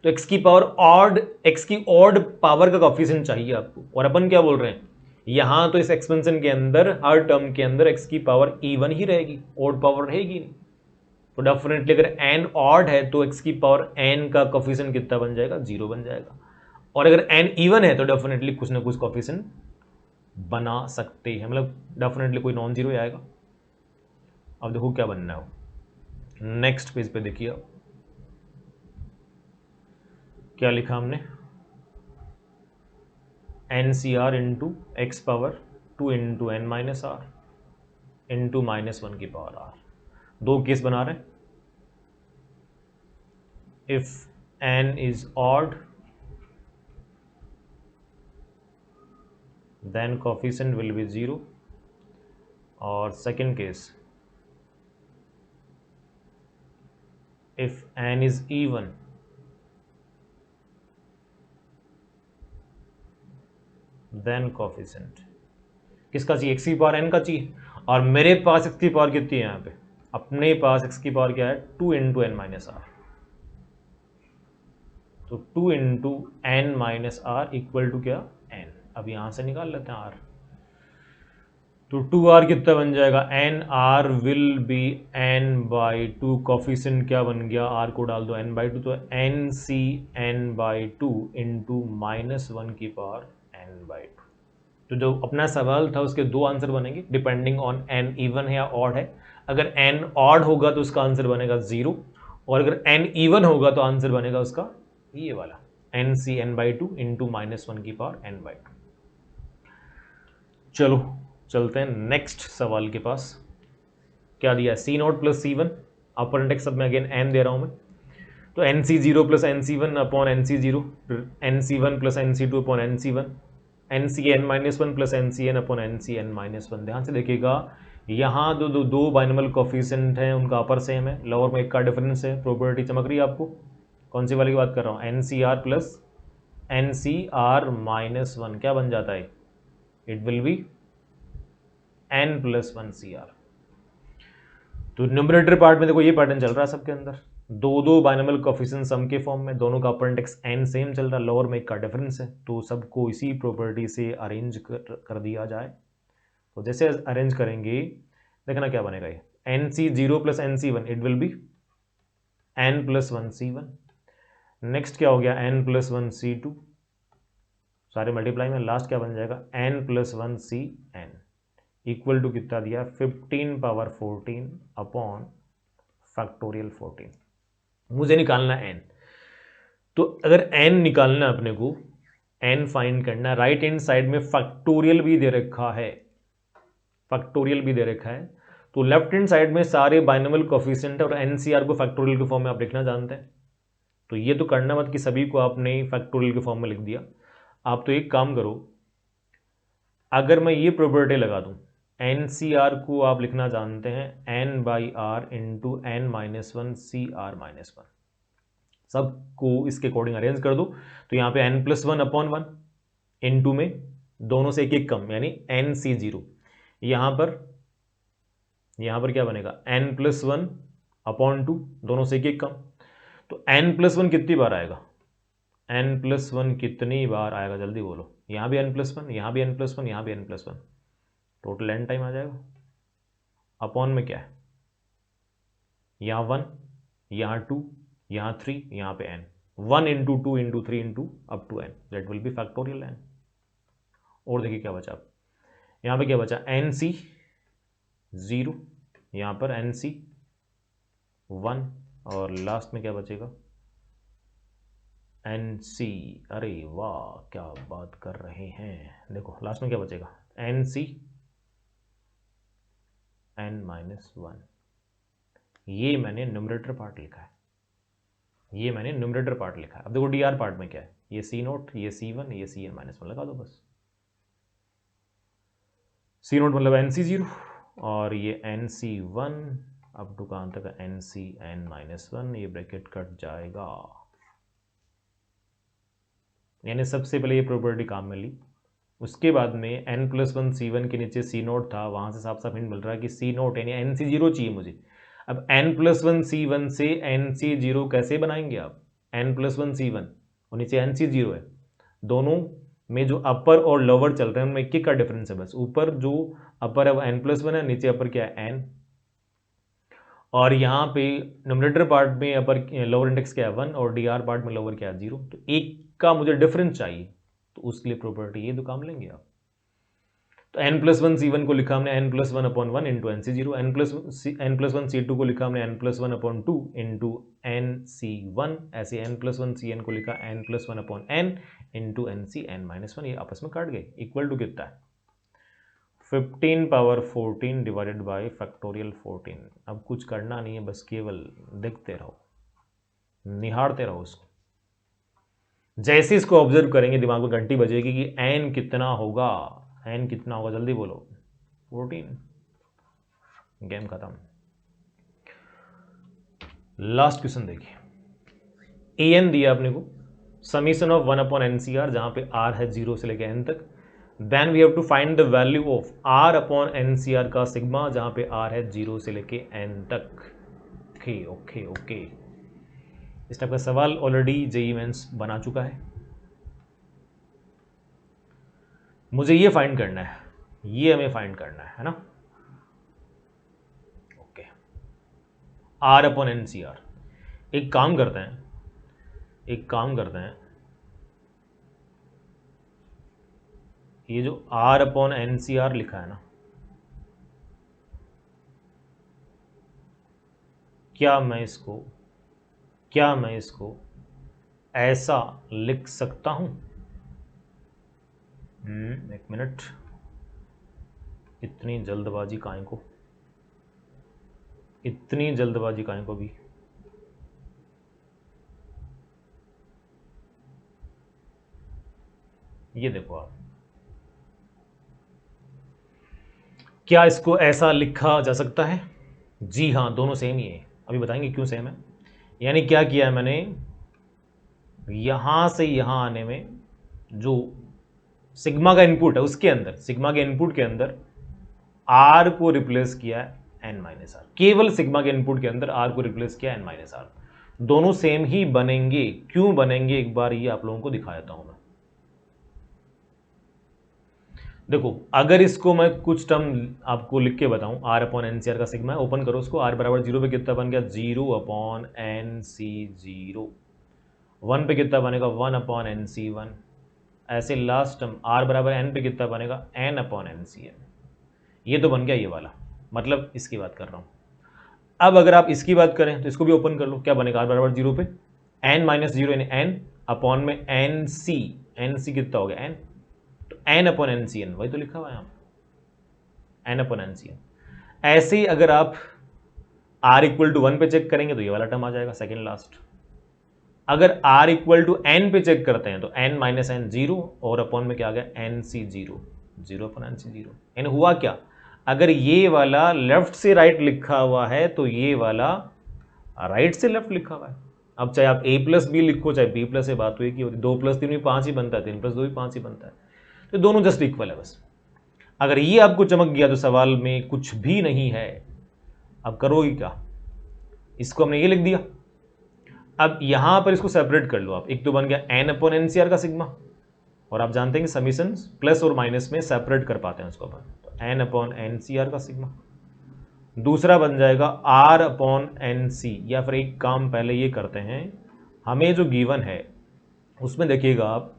तो x की पावर ऑड, x की ऑड पावर का कोफिशिएंट चाहिए आपको। और अपन क्या बोल रहे हैं यहां, तो इस एक्सपेंशन के अंदर हर टर्म के अंदर x की पावर इवन ही रहेगी, ऑड पावर रहेगी नहीं। तो डेफिनेटली अगर n ऑड है तो x की पावर n का कोफिशिएंट कितना बन जाएगा? 0 बन जाएगा। और अगर n इवन है तो डेफिनेटली कुछ ना कुछ कोफिशिएंट बना सकते हैं, मतलब डेफिनेटली कोई नॉन जीरो आएगा। अब देखो क्या बनना है, नेक्स्ट पेज पे देखिए आप क्या लिखा हमने, ncr into x power 2 into n - r into -1 की पावर r। दो केस बना रहे हैं, if n is odd then coefficient will be 0, और second case if n is even then coefficient किसका चाहिए? x की पावर n का चाहिए, और मेरे पास x की पावर कितनी है यहाँ पे? अपने पास x की पावर क्या है? 2 इंटू n - r। तो 2 into n - r equal to क्या? n। अब यहां से निकाल लेते हैं r, तो 2r कितना बन जाएगा, n r will be n by two, coefficient क्या बन गया, r को डाल दो n बाई टू, तो n C n by two into -1 की पावर n बाई टू। तो जो अपना सवाल था उसके दो आंसर बनेंगे डिपेंडिंग ऑन n इवन है या ऑड है। अगर n ऑड होगा तो उसका आंसर बनेगा 0, और अगर n इवन होगा तो आंसर बनेगा उसका ये वाला n C n by two into -1 की पावर n बाई टू। चलो चलते हैं नेक्स्ट सवाल के पास। क्या दिया है, सी नोट प्लस सी वन, अपर इंडेक्स अब मैं अगेन एन दे रहा हूं मैं, तो एन सी जीरो प्लस एन सी वन अपॉन एन सी जीरो, एन सी one plus n c two upon n सी one, n C N minus one plus n सी n upon n C N minus one. ध्यान से देखिएगा, यहाँ दो binomial coefficient हैं, उनका अपर same है, lower में एक का डिफरेंस है। प्रोबेबिलिटी चमक रही है आपको, कौन सी वाली की बात कर रहा हूँ, n c r plus n c r minus one क्या बन जाता है, it will be n plus one c r. तो न्यूमरेटर पार्ट में देखो ये पैटर्न चल रहा है सबके अंदर, दो बाइनोमियल कोफिशिएंट सम के फॉर्म में, दोनों का अपर इंडेक्स n सेम चल रहा है, लोअर में एक का डिफरेंस है, तो सबको इसी प्रॉपर्टी से अरेंज कर दिया जाए। तो जैसे अरेंज करेंगे देखना क्या बनेगा, ये n C zero plus n C one, it will be n plus one C one. Next क्या हो गया, एन प्लस वन सी टू, सारे मल्टीप्लाई में, लास्ट क्या बन जाएगा, n plus one C N equal to कितना दिया, 15 पावर 14 अपॉन फैक्टोरियल 14। मुझे निकालना n, तो अगर n निकालना अपने को, n फाइंड करना, राइट हैंड साइड में फैक्टोरियल भी दे रखा है, फैक्टोरियल भी दे रखा है, तो लेफ्ट हैंड साइड में सारे बाइनोमियल कोफिशिएंट है और एनसीआर को फैक्टोरियल के फॉर्म में आप लिखना जानते हैं। तो ये तो करना मत कि सभी को आपने फैक्टोरियल के फॉर्म में लिख दिया। आप तो एक काम करो, अगर मैं ये प्रॉपर्टी लगा दूं, एन सी आर को आप लिखना जानते हैं n by r into n minus one c r minus one, सबको इसके अकॉर्डिंग अरेंज कर दो। तो यहाँ पे n plus one upon one into में दोनों से एक एक कम, यानी एन सी जीरो, यहाँ पर क्या बनेगा, n plus one upon two, दोनों से एक एक कम। तो एन प्लस वन कितनी बार आएगा, एन प्लस वन कितनी बार आएगा, जल्दी बोलो, यहाँ भी एन प्लस वन, यहाँ भी एन प्लस वन, यहाँ भी N plus one, total N time आ जाएगा। अपॉन में क्या है, यहाँ वन, यहाँ टू, यहाँ थ्री, यहाँ पे n, one into two into three into up to n, that will be factorial n. और देखिए क्या बचा, अब यहाँ पे क्या बचा, एन सी जीरो, यहाँ पर एन सी वन, और लास्ट में क्या बचेगा, एन सी, अरे वाह क्या बात कर रहे हैं, देखो लास्ट में क्या बचेगा, n C N minus one. ये मैंने न्यूमरेटर पार्ट लिखा है, ये मैंने न्यूमरेटर पार्ट लिखा है। अब देखो डी आर पार्ट में क्या है, ये सी नोट, ये सी वन, ये सी एन माइनस वन लगा दो बस। सी नोट मतलब एन सी जीरो, और ये n C one up to कहाँ तक, n C N minus one, ये ब्रैकेट कट जाएगा। यानी सबसे पहले ये प्रॉपर्टी काम में ली, उसके बाद में एन प्लस वन सी वन के नीचे सी नोट था, वहाँ से साफ साफ हिंट मिल रहा है कि सी नोट यानी एन सी जीरो चाहिए मुझे। अब एन प्लस वन सी वन से एन सी जीरो कैसे बनाएंगे आप, एन प्लस वन सी वन और नीचे एन सी जीरो है, दोनों में जो अपर और लोअर चल रहे हैं उनमें एक का डिफरेंस है बस, ऊपर जो अपर है वो एन प्लस वन है, नीचे अपर क्या है एन, और यहाँ पे न्यूमरेटर पार्ट में अपर लोअर इंडेक्स क्या है वन, और डी आर पार्ट में लोअर क्या है जीरो, तो एक का मुझे डिफरेंस चाहिए, तो उसके लिए प्रॉपर्टी ये तो काम लेंगे आप। तो एन प्लस वन सी वन को लिखा हमने N plus one upon one into N C zero, N plus one सी टू को लिखा हमने N plus one upon two into N C one, ऐसे एन प्लस वन सी एन को लिखा N plus one upon N into N C N minus one, ये आपस में काट गए, इक्वल टू कितना है 15 पावर 14 डिवाइडेड बाई फैक्टोरियल 14। अब कुछ करना नहीं है, बस केवल देखते रहो, निहारते रहो उसको। जैसे इसको ऑब्जर्व करेंगे दिमाग में घंटी बजेगी कि एन कितना होगा, एन कितना होगा, जल्दी बोलो, 14, गेम खत्म। लास्ट क्वेश्चन देखिए, ए एन दिया अपने को, summation of one upon n c r, जहां पे आर है जीरो से लेकर एन तक, then we have to find the value of r upon n c r का सिग्मा, जहां पे आर है जीरो से लेके एन तक। ओके ओके ओके, इस टाइप का सवाल ऑलरेडी जेईई मेंस बना चुका है। मुझे ये फाइंड करना है ये हमें फाइंड करना है ना। Okay, r upon n c r. एक काम करते हैं, ये जो r upon n c r लिखा है ना, क्या मैं इसको ऐसा लिख सकता हूं? एक मिनट, इतनी जल्दबाजी काहे को भी। ये देखो आप, क्या इसको ऐसा लिखा जा सकता है? जी हाँ, दोनों सेम ही है। अभी बताएंगे क्यों सेम है। यानी क्या किया है मैंने, यहां से यहां आने में जो सिग्मा का इनपुट है उसके अंदर, सिग्मा के इनपुट के अंदर आर को रिप्लेस किया है एन माइनस आर। केवल सिग्मा के इनपुट के अंदर आर को रिप्लेस किया एन माइनस आर। दोनों सेम ही बनेंगे। क्यों बनेंगे, एक बार ये आप लोगों को दिखा देता हूं मैं। देखो, अगर इसको मैं कुछ टर्म आपको लिख के बताऊं, r upon n c r का सिग्मा है, ओपन करो उसको, आर बराबर 0 पे कितना बन गया, 0 अपॉन एन सी 0। 1 पे कितना बनेगा, 1 अपॉन एन सी 1। ऐसे लास्ट टर्म आर बराबर एन पे कितना बनेगा, एन अपॉन एन सी एन। ये तो बन गया ये वाला, मतलब इसकी बात कर रहा हूं। अब अगर आप इसकी बात करें तो इसको भी ओपन कर लो, क्या बनेगा, आर बराबर 0 पे एन माइनस 0 यानी एन अपॉन में एन सी कितना हो गया, एन, तो एन अपॉन एन सी एन, वही तो लिखा हुआ है यहाँ, एन अपॉन एन सी एन। ऐसे ही अगर आप आर इक्वल टू 1 पे चेक करेंगे तो ये वाला टर्म आ जाएगा, सेकेंड लास्ट। अगर आर इक्वल टू एन पे चेक करते हैं तो एन माइनस एन 0 और अपॉन में क्या आ गया, n c 0, 0 upon n c 0। यानी हुआ क्या, अगर ये वाला लेफ्ट से राइट लिखा हुआ है तो ये वाला राइट से लेफ्ट लिखा हुआ है। अब चाहे आप a प्लस बी लिखो, चाहे b प्लस से, बात हुई कि 2 प्लस 3 भी 5 ही बनता है, 3 प्लस 2 भी 5 ही बनता है, तो दोनों जस्ट इक्वल है बस। अगर ये आपको चमक गया तो सवाल में कुछ भी नहीं है। अब करोगे क्या, इसको हमने ये लिख दिया, अब यहां पर इसको सेपरेट कर लो आप। एक तो बन गया n upon n c r का सिग्मा, और आप जानते हैं कि समीशन प्लस और माइनस में सेपरेट कर पाते हैं उसको अपन, तो n upon n c r का सिग्मा। दूसरा बन जाएगा आर अपॉन एन सी, या फिर एक काम पहले ये करते हैं, हमें जो गिवन है उसमें देखिएगा आप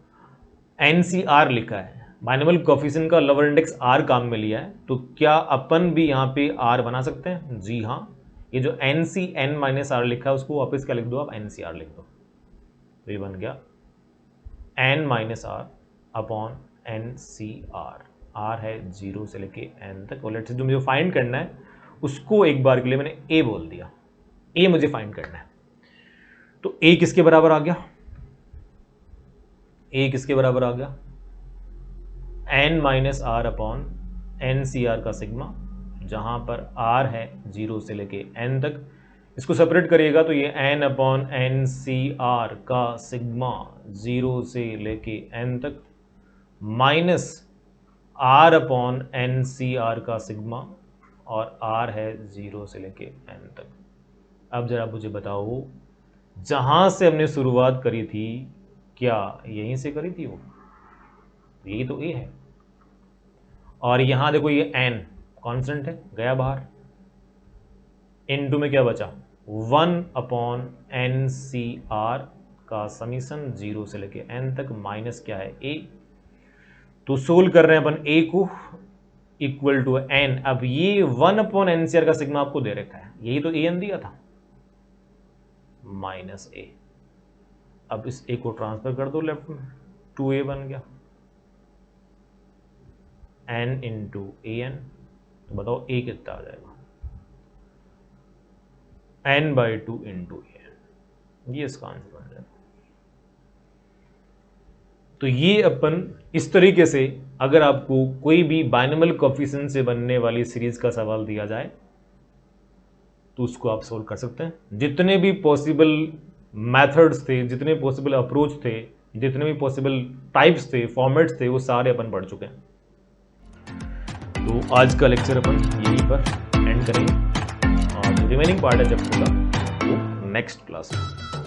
एन सी आर लिखा है, बाइनोमियल कोएफिशिएंट का लोअर इंडेक्स आर काम में लिया है, तो क्या अपन भी यहाँ पे आर बना सकते हैं? जी हाँ। ये जो n C N minus r लिखा है उसको वापस क्या लिख दो आप, एन सी आर लिख दो, तो ये बन गया n minus r upon n c r. R है 0 से लेके एन तक, और लेट्स से जो मुझे फाइंड करना है उसको एक बार के लिए मैंने ए बोल दिया, ए मुझे फाइंड करना है। तो ए किसके बराबर आ गया, ए किसके बराबर आ गया, n minus r upon n c r का सिग्मा, जहां पर आर है 0 से लेके एन तक। इसको सेपरेट करिएगा तो ये n upon n c r का सिग्मा 0 से लेके एन तक, minus r upon n c r का सिग्मा, और आर है 0 से लेके एन तक। अब जरा मुझे बताओ, जहां से हमने शुरुआत करी थी क्या यहीं से करी थी वो, यही तो ए है। और यहां देखो ये एन कांस्टेंट है, गया बाहर, इनटू में क्या बचा, 1 अपॉन एन सी आर का समीशन 0 से लेके एन तक, माइनस क्या है, ए। तो सोल्व कर रहे हैं अपन ए को, इक्वल टू एन। अब ये 1 अपॉन एन सी आर का सिग्मा आपको दे रखा है, यही तो ए एन दिया था, माइनस ए। अब इस ए को ट्रांसफर कर दो लेफ्ट में, 2a बन गया, n इंटू ए एन। तो बताओ a कितना आ जाएगा, n/2 इंटू ए एन, ये इसका आंसर बन जाएगा। तो ये अपन इस तरीके से, अगर आपको कोई भी बाइनोमियल कोएफिशिएंट से बनने वाली सीरीज का सवाल दिया जाए तो उसको आप सोल्व कर सकते हैं। जितने भी पॉसिबल मेथड्स थे, जितने पॉसिबल अप्रोच थे, जितने भी पॉसिबल टाइप्स थे, फॉर्मेट्स थे, वो सारे अपन पढ़ चुके हैं। तो आज का लेक्चर अपन यहीं पर एंड करेंगे, और जो रिमेनिंग पार्ट है जब होगा वो नेक्स्ट क्लास में।